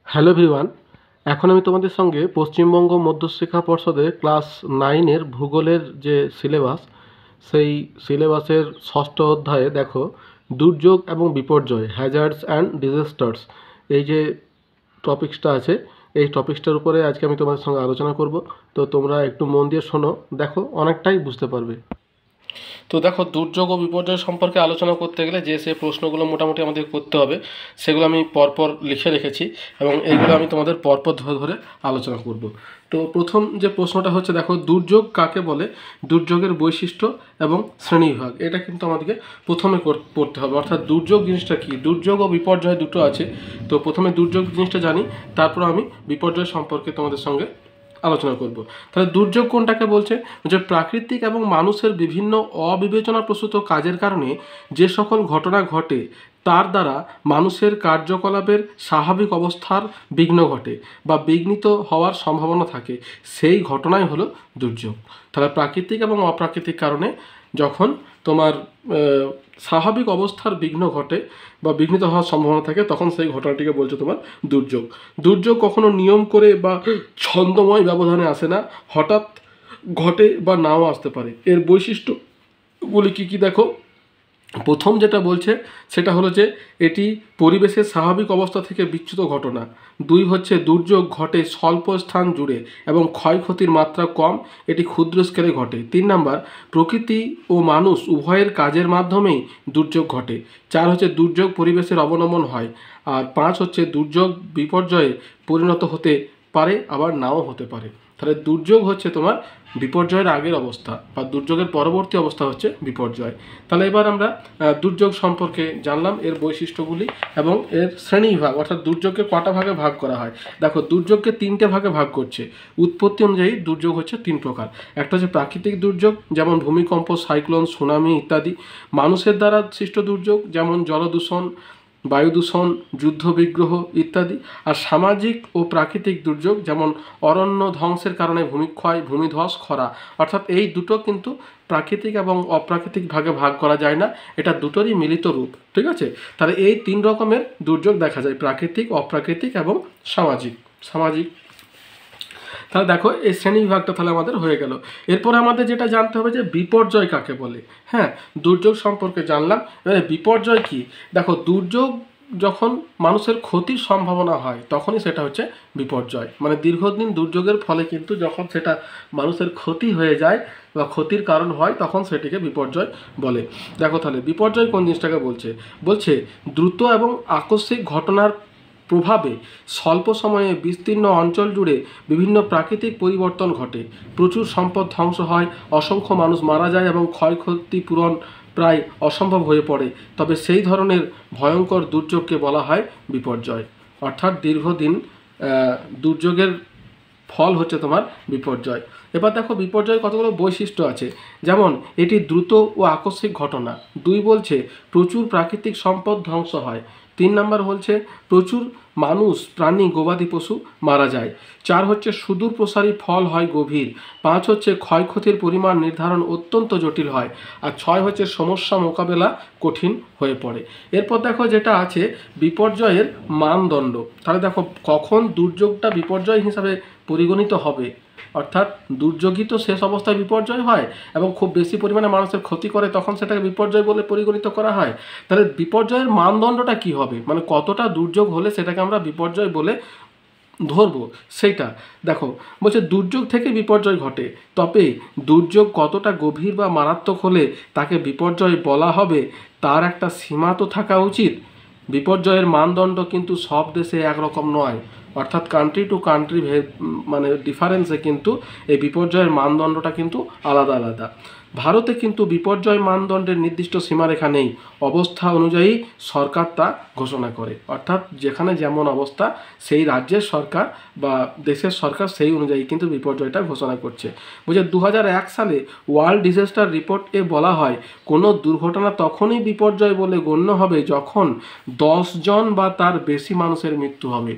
Hello everyone. এখন আমি তোমাদের সঙ্গে পশ্চিমবঙ্গ মধ্যশিক্ষা পর্ষদের ক্লাস 9-এর ভূগোলের যে সিলেবাস, সেই সিলেবাসের ষষ্ঠ অধ্যায়ে দেখো দুর্যোগ এবং বিপর্যয়, হ্যাজার্ডস অ্যান্ড ডিজাস্টার্স, এই যে টপিক্সটা আছে, এই টপিক্সটার উপরে আজকে আমি তোমাদের সঙ্গে আলোচনা করব। তো তোমরা একটু মন দিয়ে শোনো, দেখো অনেকটাই বুঝতে পারবে। তো দেখো, দুর্যোগ ও বিপর্যয় সম্পর্কে আলোচনা করতে গেলে যে প্রশ্নগুলো মোটামুটি আমাদের করতে হবে, সেগুলো আমি পরপর লিখে রেখেছি এবং এইগুলো আমি তোমাদের পরপর ধরে ধরে আলোচনা করব। তো প্রথম যে প্রশ্নটা হচ্ছে, দেখো দুর্যোগ কাকে বলে, দুর্যোগের বৈশিষ্ট্য এবং শ্রেণীবিভাগ, এটা কিন্তু আমাদেরকে প্রথমে পড়তে হবে। অর্থাৎ দুর্যোগ জিনিসটা কি, দুর্যোগ ও বিপর্যয় দুটো আছে। তো প্রথমে দুর্যোগ জিনিসটা জানি, তারপর আমি বিপর্যয় সম্পর্কে তোমাদের সঙ্গে আলোচনা করব। তাহলে দুর্যোগ কোনটাকে বলছে, যে প্রাকৃতিক এবং মানুষের বিভিন্ন অবিবেচনাপ্রসূত কাজের কারণে যে সকল ঘটনা ঘটে তার দ্বারা মানুষের কার্যকলাপের স্বাভাবিক অবস্থার বিঘ্ন ঘটে বা বিঘ্নিত হওয়ার সম্ভাবনা থাকে, সেই ঘটনাই হলো দুর্যোগ। তাহলে প্রাকৃতিক এবং অপ্রাকৃতিক কারণে যখন তোমার স্বাভাবিক অবস্থার বিঘ্ন ঘটে বা বিঘ্নিত হওয়ার সম্ভাবনা থাকে, তখন সেই ঘটনাটিকে বলছে তোমার দুর্যোগ। দুর্যোগ কখনো নিয়ম করে বা ছন্দময় ব্যবধানে আসে না, হঠাৎ ঘটে বা নাও আসতে পারে। এর বৈশিষ্ট্যগুলি কী কী দেখো, প্রথম যেটা বলছে সেটা হলো যে এটি পরিবেশের স্বাভাবিক অবস্থা থেকে বিচ্যুত ঘটনা। দুই হচ্ছে দুর্যোগ ঘটে স্বল্প স্থান জুড়ে এবং ক্ষয়ক্ষতির মাত্রা কম, এটি ক্ষুদ্র স্কেলে ঘটে। 3 নাম্বার, প্রকৃতি ও মানুষ উভয়ের কাজের মাধ্যমেই দুর্যোগ ঘটে। 4 হচ্ছে দুর্যোগ পরিবেশের অবনমন হয়। আর 5 হচ্ছে দুর্যোগ বিপর্যয়ে পরিণত হতে পারে, আবার নাও হতে পারে। তাহলে দুর্যোগ হচ্ছে তোমার বিপর্যয়ের আগের অবস্থা বা দুর্যোগের পরবর্তী অবস্থা হচ্ছে বিপর্যয়। তাহলে এবার আমরা দুর্যোগ সম্পর্কে জানলাম, এর বৈশিষ্ট্যগুলি এবং এর শ্রেণীবিভাগ, অর্থাৎ দুর্যোগকে কটা ভাগে ভাগ করা হয়। দেখো, দুর্যোগকে 3টে ভাগে ভাগ করছে। উৎপত্তি অনুযায়ী দুর্যোগ হচ্ছে 3 প্রকার। একটা হচ্ছে প্রাকৃতিক দুর্যোগ, যেমন ভূমিকম্প, সাইক্লোন, সুনামি ইত্যাদি। মানুষের দ্বারা সৃষ্ট দুর্যোগ, যেমন জলদূষণ, বায়ু দূষণ, যুদ্ধ বিগ্রহ ইত্যাদি। আর সামাজিক ও প্রাকৃতিক দুর্যোগ, যেমন অরণ্য ধ্বংসের কারণে ভূমিক্ষয়, ভূমিধস, খরা। অর্থাৎ এই দুটো কিন্তু প্রাকৃতিক এবং অপ্রাকৃতিক ভাগে ভাগ করা যায় না, এটা দুটোরই মিলিত রূপ। ঠিক আছে, তাহলে এই 3 রকমের দুর্যোগ দেখা যায়, প্রাকৃতিক, অপ্রাকৃতিক এবং সামাজিক সামাজিক তাহলে দেখো, এই শ্রেণী বিভাগটা তাহলে আমাদের হয়ে গেল। এরপরে আমাদের যেটা জানতে হবে যে বিপর্যয় কাকে বলে। হ্যাঁ, দুর্যোগ সম্পর্কে জানলাম, এবারে বিপর্যয় কি। দেখো, দুর্যোগ যখন মানুষের ক্ষতির সম্ভাবনা হয় তখনই সেটা হচ্ছে বিপর্যয়। মানে দীর্ঘদিন দুর্যোগের ফলে কিন্তু যখন সেটা মানুষের ক্ষতি হয়ে যায় বা ক্ষতির কারণ হয়, তখন সেটিকে বিপর্যয় বলে। দেখো তাহলে বিপর্যয় কোন জিনিসটাকে বলছে, বলছে দ্রুত এবং আকস্মিক ঘটনার প্রভাবে স্বল্প সময়ে বিস্তীর্ণ অঞ্চল জুড়ে বিভিন্ন প্রাকৃতিক পরিবর্তন ঘটে, প্রচুর সম্পদ ধ্বংস হয়, অসংখ্য মানুষ মারা যায় এবং ক্ষয়ক্ষতি পূরণ প্রায় অসম্ভব হয়ে পড়ে, তবে সেই ধরনের ভয়ঙ্কর দুর্যোগকে বলা হয় বিপর্যয়। অর্থাৎ দীর্ঘদিন দুর্যোগের ফল হচ্ছে তোমার বিপর্যয়। এবার দেখো, বিপর্যয়ের কতগুলো বৈশিষ্ট্য আছে, যেমন এটি দ্রুত ও আকস্মিক ঘটনা। 2 বলছে প্রচুর প্রাকৃতিক সম্পদ ধ্বংস হয়। 3 নাম্বার বলছে প্রচুর মানুষ, প্রাণী, গবাদি পশু মারা যায়। 4 হচ্ছে সুদূর প্রসারী ফল হয় গভীর। 5 হচ্ছে ক্ষয়ক্ষতির পরিমাণ নির্ধারণ অত্যন্ত জটিল হয়। আর 6 হচ্ছে সমস্যা মোকাবেলা কঠিন হয়ে পড়ে। এরপর দেখো যেটা আছে বিপর্যয়ের মানদণ্ড। তাহলে দেখো, কখন দুর্যোগটা বিপর্যয় হিসাবে পরিগণিত হবে, অর্থাৎ দুর্যোগই তো শেষ অবস্থায় বিপর্যয় হয় এবং খুব বেশি পরিমাণে মানুষের ক্ষতি করে, তখন সেটাকে বিপর্যয় বলে পরিগণিত করা হয়। তাহলে বিপর্যয়ের মানদণ্ডটা কি হবে, মানে কতটা দুর্যোগ হলে সেটাকে আমরা বিপর্যয় বলে ধরবো, সেইটা দেখো। বলছে দুর্যোগ থেকে বিপর্যয় ঘটে, তবে দুর্যোগ কতটা গভীর বা মারাত্মক হলে তাকে বিপর্যয় বলা হবে তার একটা সীমা তো থাকা উচিত। বিপর্যয়ের মানদণ্ড কিন্তু সব দেশে একরকম নয়, অর্থাৎ কান্ট্রি টু কান্ট্রি মানে ডিফারেন্সে কিন্তু এই বিপর্যয়ের মানদণ্ডটা কিন্তু আলাদা আলাদা। ভারতে কিন্তু বিপর্যয় মানদণ্ডের নির্দিষ্ট সীমারেখা নেই, অবস্থা অনুযায়ী সরকার তা ঘোষণা করে। অর্থাৎ যেখানে যেমন অবস্থা, সেই রাজ্যের সরকার বা দেশের সরকার সেই অনুযায়ী কিন্তু বিপর্যয়টা ঘোষণা করছে। বুঝে 2001 সালে ওয়ার্ল্ড ডিজাস্টার রিপোর্টে বলা হয়, কোনো দুর্ঘটনা তখনই বিপর্যয় বলে গণ্য হবে যখন 10 জন বা তার বেশি মানুষের মৃত্যু হবে।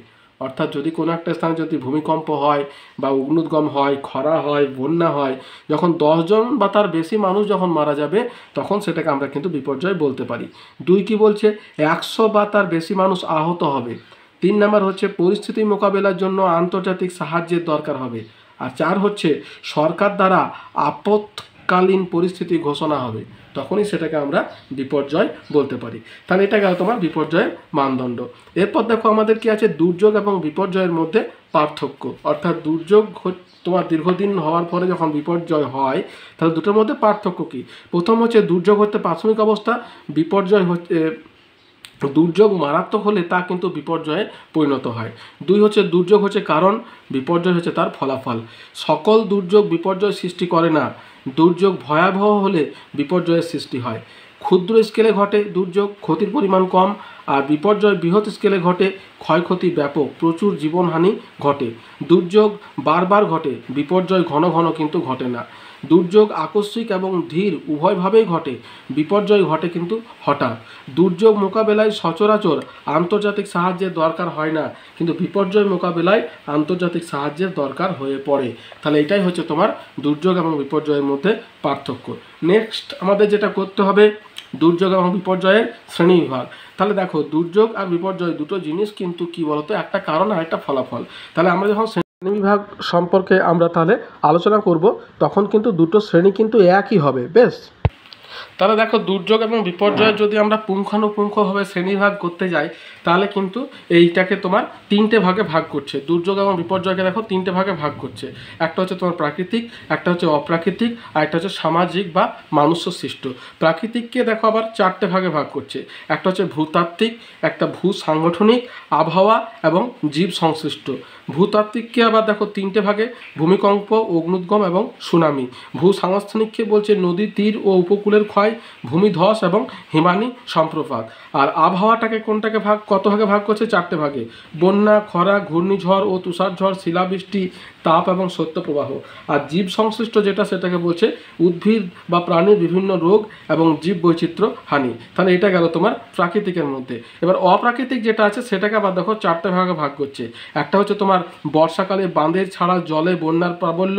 অর্থাৎ যদি কোনো একটা স্থানে যদি ভূমিকম্প হয় বা অগ্নুদ্গম হয়, খরা হয়, বন্যা হয়, যখন 10 জন বা তার বেশি মানুষ যখন মারা যাবে, তখন সেটাকে আমরা কিন্তু বিপর্যয় বলতে পারি। 2 কি বলছে, 100 বা তার বেশি মানুষ আহত হবে, 3 নাম্বার হচ্ছে পরিস্থিতি মোকাবেলার জন্য আন্তর্জাতিক সাহায্যের দরকার হবে। আর 4 হচ্ছে সরকার দ্বারা আপৎকালীন পরিস্থিতি ঘোষণা হবে, তখনই সেটাকে আমরা বিপর্যয় বলতে পারি। তাহলে এটা গেল তোমার বিপর্যয়ের মানদণ্ড। এরপর দেখো আমাদের কি আছে, দুর্যোগ এবং বিপর্যয়ের মধ্যে পার্থক্য। অর্থাৎ দুর্যোগ তোমার দীর্ঘদিন হওয়ার পরে যখন বিপর্যয় হয়, তাহলে দুটোর মধ্যে পার্থক্য কী? প্রথম হচ্ছে দুর্যোগ হচ্ছে প্রাথমিক অবস্থা, বিপর্যয় হচ্ছে দুর্যোগ মারাত্মক হলে তা কিন্তু বিপর্যয়ে পরিণত হয়। 2 হচ্ছে দুর্যোগ হচ্ছে কারণ, বিপর্যয় হচ্ছে তার ফলাফল। সকল দুর্যোগ বিপর্যয় সৃষ্টি করে না, দুর্যোগ ভয়াবহ হলে বিপর্যয়ের সৃষ্টি হয়। ক্ষুদ্র স্কেলে ঘটে দুর্যোগ, ক্ষতির পরিমাণ কম, আর বিপর্যয় বৃহৎ স্কেলে ঘটে, ক্ষয়ক্ষতি ব্যাপক, প্রচুর জীবনহানি ঘটে। দুর্যোগ বারবার ঘটে, বিপর্যয় ঘন ঘন কিন্তু ঘটে না। দুর্যোগ আকস্মিক এবং ধীর উভয়ভাবেই ঘটে, বিপর্যয় ঘটে কিন্তু হঠাৎ। দুর্যোগ মোকাবেলায় সচরাচর আন্তর্জাতিক সাহায্যের দরকার হয় না, কিন্তু বিপর্যয় মোকাবেলায় আন্তর্জাতিক সাহায্যের দরকার হয়ে পড়ে। তাহলে এটাই হচ্ছে তোমার দুর্যোগ এবং বিপর্যয়ের মধ্যে পার্থক্য। নেক্সট আমাদের যেটা করতে হবে, দুর্যোগ এবং বিপর্যয়ের শ্রেণীবিভাগ। তাহলে দেখো দুর্যোগ আর বিপর্যয় দুটো জিনিস কিন্তু কি বলতো, একটা কারণ আর একটা ফলাফল। তাহলে আমরা যখন শ্রেণীবিভাগ সম্পর্কে আমরা তাহলে আলোচনা করব, তখন কিন্তু দুটো শ্রেণী কিন্তু একই হবে। বেশ, তাহলে দেখো দুর্যোগ এবং বিপর্যয় যদি আমরা পুঙ্খানুপুঙ্খভাবে শ্রেণীভাগ করতে যাই, তাহলে কিন্তু এইটাকে তোমার 3টে ভাগে ভাগ করছে। দুর্যোগ এবং বিপর্যয়কে দেখো 3টে ভাগে ভাগ করছে। একটা হচ্ছে তোমার প্রাকৃতিক, একটা হচ্ছে অপ্রাকৃতিক, আর একটা হচ্ছে সামাজিক বা মানুষ্য সৃষ্ট। প্রাকৃতিককে দেখো আবার 4টে ভাগে ভাগ করছে। একটা হচ্ছে ভূতাত্ত্বিক, একটা ভূসাংগঠনিক, আবহাওয়া এবং জীব সংশ্লিষ্ট। ভূতাত্ত্বিককে আবার দেখো 3টে ভাগে, ভূমিকম্প, অগ্নুদ্গম এবং সুনামি। ভূসাংস্থানিককে বলছে নদী তীর ও উপকূলের ক্ষয়, ভূমিধস এবং হিমানি সম্প্রপাত। আর আবহাওয়াটাকে কোনটাকে কত ভাগে ভাগ করছে? 4টে ভাগে, বন্যা, খরা, ঘূর্ণিঝড় ও তুষারঝড়, শিলাবৃষ্টি, তাপ এবং শৈত্যপ্রবাহ। আর জীব সংশ্লিষ্ট যেটা, সেটাকে বলছে উদ্ভিদ বা প্রাণীর বিভিন্ন রোগ এবং জীব বৈচিত্র্য হানি। তাহলে এটা গেল তোমার প্রাকৃতিকের মধ্যে। এবার অপ্রাকৃতিক যেটা আছে, সেটাকে আবার দেখো 4টে ভাগে ভাগ করছে। একটা হচ্ছে তোমার বর্ষাকালে বাঁধের ছাড়া জলে বন্যার প্রাবল্য,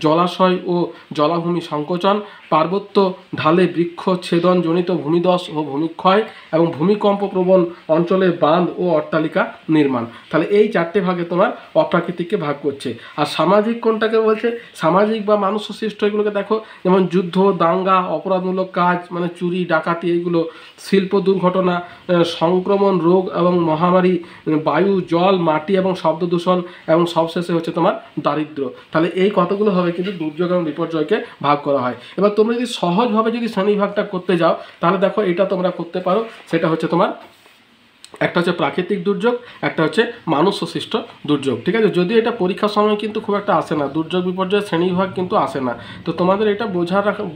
জলাশয় ও জলাভূমি সংকোচন, পার্বত্য ঢালে বৃক্ষ ছেদন জনিত ভূমিধস ও ভূমিক্ষয় এবং ভূমিকম্প প্রবণ অঞ্চলে বাঁধ ও অট্টালিকা নির্মাণ। তাহলে এই 4টে ভাগে তোমার অপ্রাকৃতিককে ভাগ করছে। আর সামাজিক কোনটাকে বলছে? সামাজিক বা মানুষ সৃষ্ট এগুলোকে দেখো, যেমন যুদ্ধ, দাঙ্গা, অপরাধমূলক কাজ মানে চুরি, ডাকাতি, এইগুলো, শিল্প দুর্ঘটনা, সংক্রমণ রোগ এবং মহামারী, বায়ু, জল, মাটি এবং শব্দ দূষণ, এবং সবশেষে হচ্ছে তোমার দারিদ্র। তাহলে এই কতগুলো হবে কিন্তু দুর্যোগ এবং বিপর্যয়কে ভাগ করা হয়। এবার তোমরা যদি সহজভাবে যদি শ্রেণীভাগটা করতে যাও, তাহলে দেখো এটা তোমরা করতে পারো। সেটা হচ্ছে তোমার একটা হচ্ছে প্রাকৃতিক দুর্যোগ, একটা হচ্ছে মানুষ সৃষ্ট দুর্যোগ। ঠিক আছে, যদিও এটা পরীক্ষার সময় কিন্তু খুব একটা আসে না, দুর্যোগ বিপর্যয়ের শ্রেণীবিভাগ কিন্তু আসে না। তো তোমাদের এটা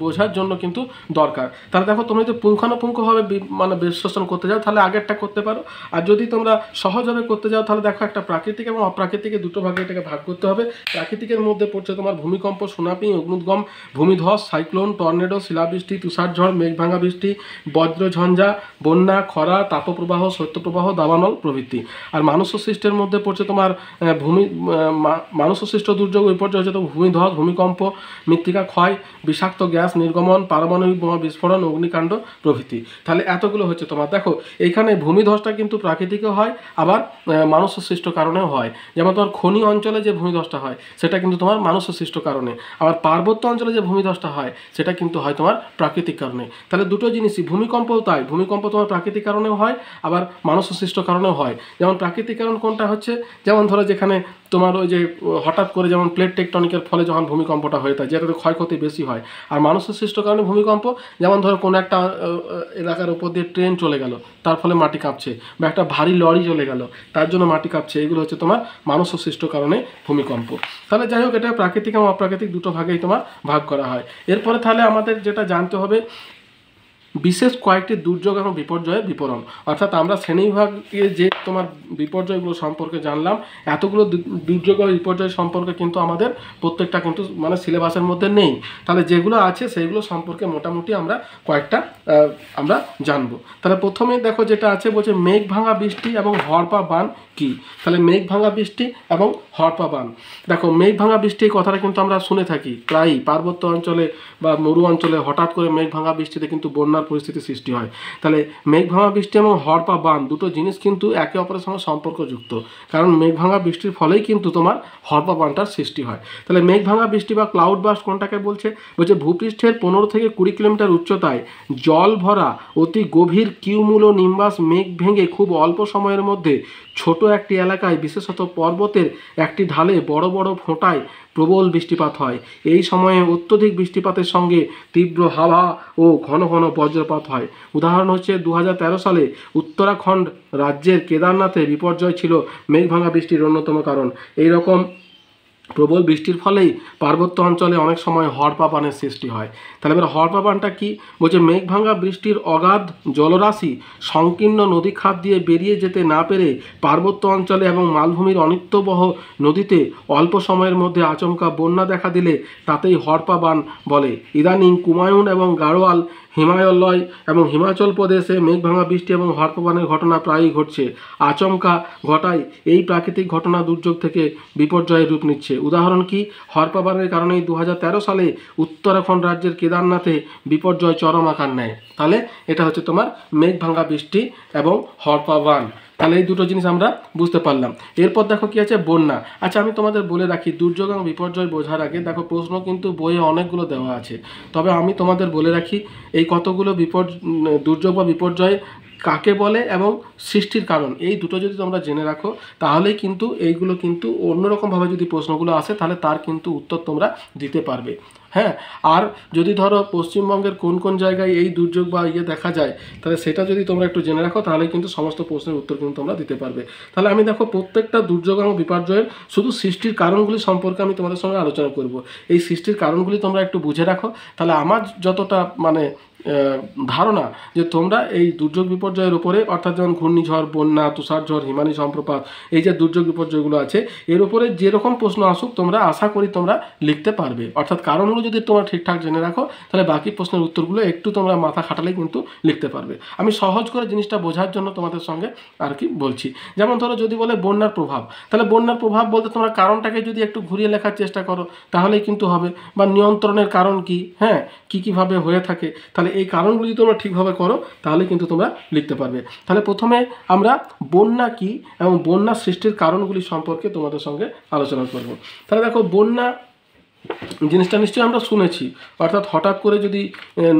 বোঝার জন্য কিন্তু দরকার। তাহলে দেখো তোমরা যদি পুঙ্খানুপুঙ্খভাবে মানে বিশ্লেষণ করতে যাও, তাহলে আগেরটা করতে পারো। আর যদি তোমরা সহজভাবে করতে যাও, তাহলে দেখো একটা প্রাকৃতিক এবং অপ্রাকৃতিকে দুটো ভাগে এটাকে ভাগ করতে হবে। প্রাকৃতিকের মধ্যে পড়ছে তোমার ভূমিকম্প, সুনামি, অগ্নুদ্গম, ভূমিধস, সাইক্লোন, টর্নেডো, শিলাবৃষ্টি, তুষারঝড়, মেঘভাঙা বৃষ্টি, বজ্রঝঞ্ঝা, বন্যা, খরা, তাপপ্রবাহ, শৈত্যপ্রবাহ, দাবানল প্রভৃতি। আর মানুষ সৃষ্টের মধ্যে পড়ছে তোমার মানুষ সৃষ্ট দুর্যোগ বিপর্যয় হচ্ছে তো ভূমিধস, ভূমিকম্প, মৃত্তিকা ক্ষয়, বিষাক্ত গ্যাস নির্গমন, পারমাণবিক বোমা বিস্ফোরণ, অগ্নিকাণ্ড প্রভৃতি। তাহলে এতগুলো হচ্ছে তোমার। দেখো এইখানে ভূমিধসটা কিন্তু প্রাকৃতিকও হয়, আবার মানুষ সৃষ্ট কারণেও হয়। যেমন তোমার খনি অঞ্চলে যে ভূমিধসটা হয়, সেটা কিন্তু তোমার মানুষ সৃষ্ট কারণে। আবার পার্বত্য অঞ্চলে যে ভূমিধসটা হয়, সেটা কিন্তু হয় তোমার প্রাকৃতিক কারণে। তাহলে দুটো জিনিসই, ভূমিকম্পও তাই, ভূমিকম্প তোমার প্রাকৃতিক কারণেও হয়, আবার মানুষ সৃষ্ট কারণেও হয়। যেমন প্রাকৃতিক কারণ কোনটা হচ্ছে, যেমন ধরো যেখানে তোমার ওই যে হঠাৎ করে যেমন প্লেট টেকটনিকের ফলে যখন ভূমিকম্পটা হয়ে থাকে, যেটাতে ক্ষয়ক্ষতি বেশি হয়। আর মানুষের সৃষ্ট কারণে ভূমিকম্প, যেমন ধরো কোনো একটা এলাকার উপর দিয়ে ট্রেন চলে গেল, তার ফলে মাটি কাঁপছে, বা একটা ভারী লরি চলে গেল, তার জন্য মাটি কাঁপছে। এগুলো হচ্ছে তোমার মানুষ সৃষ্ট কারণে ভূমিকম্প। তাহলে যাই হোক, এটা প্রাকৃতিক এবং অপ্রাকৃতিক দুটো ভাগেই তোমার ভাগ করা হয়। এরপরে তাহলে আমাদের যেটা জানতে হবে, বিশেষ কয়েকটি দুর্যোগ এবং বিপর্যয়ের বিবরণ। অর্থাৎ আমরা শ্রেণীবিভাগে যে তোমার বিপর্যয়গুলো সম্পর্কে জানলাম, এতগুলো দুর্যোগ এবং বিপর্যয় সম্পর্কে কিন্তু আমাদের প্রত্যেকটা কিন্তু মানে সিলেবাসের মধ্যে নেই। তাহলে যেগুলো আছে সেইগুলো সম্পর্কে মোটামুটি আমরা কয়েকটা আমরা জানবো। তাহলে প্রথমেই দেখো যেটা আছে, বলছে মেঘ ভাঙা বৃষ্টি এবং হড়পা বান কি। তাহলে মেঘ ভাঙা বৃষ্টি এবং হড়পা বান। দেখো মেঘ ভাঙা বৃষ্টি এই কথাটা কিন্তু আমরা শুনে থাকি প্রায়ই, পার্বত্য অঞ্চলে বা মরু অঞ্চলে হঠাৎ করে মেঘ ভাঙা বৃষ্টিতে কিন্তু বন্যার বন্যার পরিস্থিতি সৃষ্টি হয়। তাহলে মেঘ ভাঙা বৃষ্টি এবং হড়পা বান দুটো জিনিস কিন্তু একে অপরের সঙ্গে সম্পর্কযুক্ত, কারণ মেঘ ভাঙা বৃষ্টির ফলেই কিন্তু তোমার হড়পা বানটার সৃষ্টি হয়। তাহলে মেঘ ভাঙা বৃষ্টি বা ক্লাউড বাস্ট কোনটাকে বলছে? বলছে ভূপৃষ্ঠের 15 থেকে 20 কিলোমিটার উচ্চতায় জল ভরা অতি গভীর কিউমুলো নিম্বাস মেঘ ভেঙে খুব অল্প সময়ের মধ্যে ছোট একটি এলাকায়, বিশেষত পর্বতের একটি ঢালে বড় বড় ফোঁটায় প্রবল বৃষ্টিপাত হয়। এই সময়ে অত্যধিক বৃষ্টিপাতের সঙ্গে তীব্র হাওয়া ও ঘন ঘন বজ্রপাত হয়। উদাহরণ হচ্ছে 2013 সালে উত্তরাখণ্ড রাজ্যের কেদারনাথে বিপর্যয় ছিল মেঘ ভাঙা বৃষ্টির অন্যতম কারণ। এই রকম প্রবল বৃষ্টির ফলেই পার্বত্য অঞ্চলে অনেক সময় হড়পা বানের সৃষ্টি হয়। তাহলে এবার হড়পা বানটা কি? বলছে মেঘ ভাঙা বৃষ্টির অগাধ জলরাশি সংকীর্ণ নদী খাত দিয়ে বেরিয়ে যেতে না পেরে পার্বত্য অঞ্চলে এবং মালভূমির অনিত্যবহ নদীতে অল্প সময়ের মধ্যে আচমকা বন্যা দেখা দিলে তাতেই হড়পা বান বলে। ইদানিং কুমায়ুন এবং গাড়োয়াল হিমালয় এবং হিমাচল প্রদেশে মেঘ ভাঙা বৃষ্টি এবং হড়পা বানের ঘটনা প্রায়ই ঘটছে। আচমকা ঘটায় এই প্রাকৃতিক ঘটনা দুর্যোগ থেকে বিপর্যয়ের রূপ নিচ্ছে। উদাহরণ কি? হড়পা বানের কারণেই 2013 সালে উত্তরাখণ্ড রাজ্যের কেদারনাথে বিপর্যয় চরম আকার নেয়। তাহলে এটা হচ্ছে তোমার মেঘ ভাঙা বৃষ্টি এবং হড়পা বান। তাহলে এই দুটো জিনিস আমরা বুঝতে পারলাম। এরপর দেখো কি আছে? বন্যা। আচ্ছা, আমি তোমাদের বলে রাখি, দুর্যোগ এবং বিপর্যয় বোঝার আগে দেখো প্রশ্ন কিন্তু বইয়ে অনেকগুলো দেওয়া আছে, তবে আমি তোমাদের বলে রাখি এই কতগুলো দুর্যোগ বা বিপর্যয় কাকে বলে এবং সৃষ্টির কারণ, এই দুটো যদি তোমরা জেনে রাখো তাহলেই কিন্তু এইগুলো কিন্তু অন্যরকমভাবে যদি প্রশ্নগুলো আসে তাহলে তার কিন্তু উত্তর তোমরা দিতে পারবে। হ্যাঁ, আর যদি ধরো পশ্চিমবঙ্গের কোন কোন জায়গায় এই দুর্যোগ বা দেখা যায়, তাহলে সেটা যদি তোমরা একটু জেনে রাখো তাহলে কিন্তু সমস্ত প্রশ্নের উত্তর কিন্তু তোমরা দিতে পারবে। তাহলে আমি দেখো প্রত্যেকটা দুর্যোগ এবং বিপর্যয়ের শুধু সৃষ্টির কারণগুলি সম্পর্কে আমি তোমাদের সঙ্গে আলোচনা করব। এই সৃষ্টির কারণগুলি তোমরা একটু বুঝে রাখো, তাহলে আমার যতটা ধারণা যে তোমরা এই দুর্যোগ বিপর্যয়ের উপরে, অর্থাৎ যেমন ঘূর্ণিঝড়, বন্যা, তুষারঝড়, হিমানি সম্প্রপাত, এই যে দুর্যোগ বিপর্যয়গুলো আছে এর উপরে যেরকম প্রশ্ন আসুক তোমরা আশা করি তোমরা লিখতে পারবে। অর্থাৎ কারণগুলো যদি তোমরা ঠিকঠাক জেনে রাখো তাহলে বাকি প্রশ্নের উত্তরগুলো একটু তোমরা মাথা খাটালেই কিন্তু লিখতে পারবে। আমি সহজ করে জিনিসটা বোঝার জন্য তোমাদের সঙ্গে আর কি বলছি। যেমন ধরো যদি বলে বন্যার প্রভাব, তাহলে বন্যার প্রভাব বলতে তোমরা কারণটাকে যদি একটু ঘুরিয়ে লেখার চেষ্টা করো তাহলেই কিন্তু হবে। বা নিয়ন্ত্রণের কারণ কি, হ্যাঁ, কীভাবে হয়ে থাকে, তাহলে এই কারণগুলি তোমরা ঠিকভাবে করো তাহলে কিন্তু তোমরা লিখতে পারবে। তাহলে প্রথমে আমরা বন্যা কি এবং বন্যা সৃষ্টির কারণগুলি সম্পর্কে তোমাদের সঙ্গে আলোচনা করব। তাহলে দেখো, বন্যা জিনিসটা নিশ্চয়ই আমরা শুনেছি, অর্থাৎ হঠাৎ করে যদি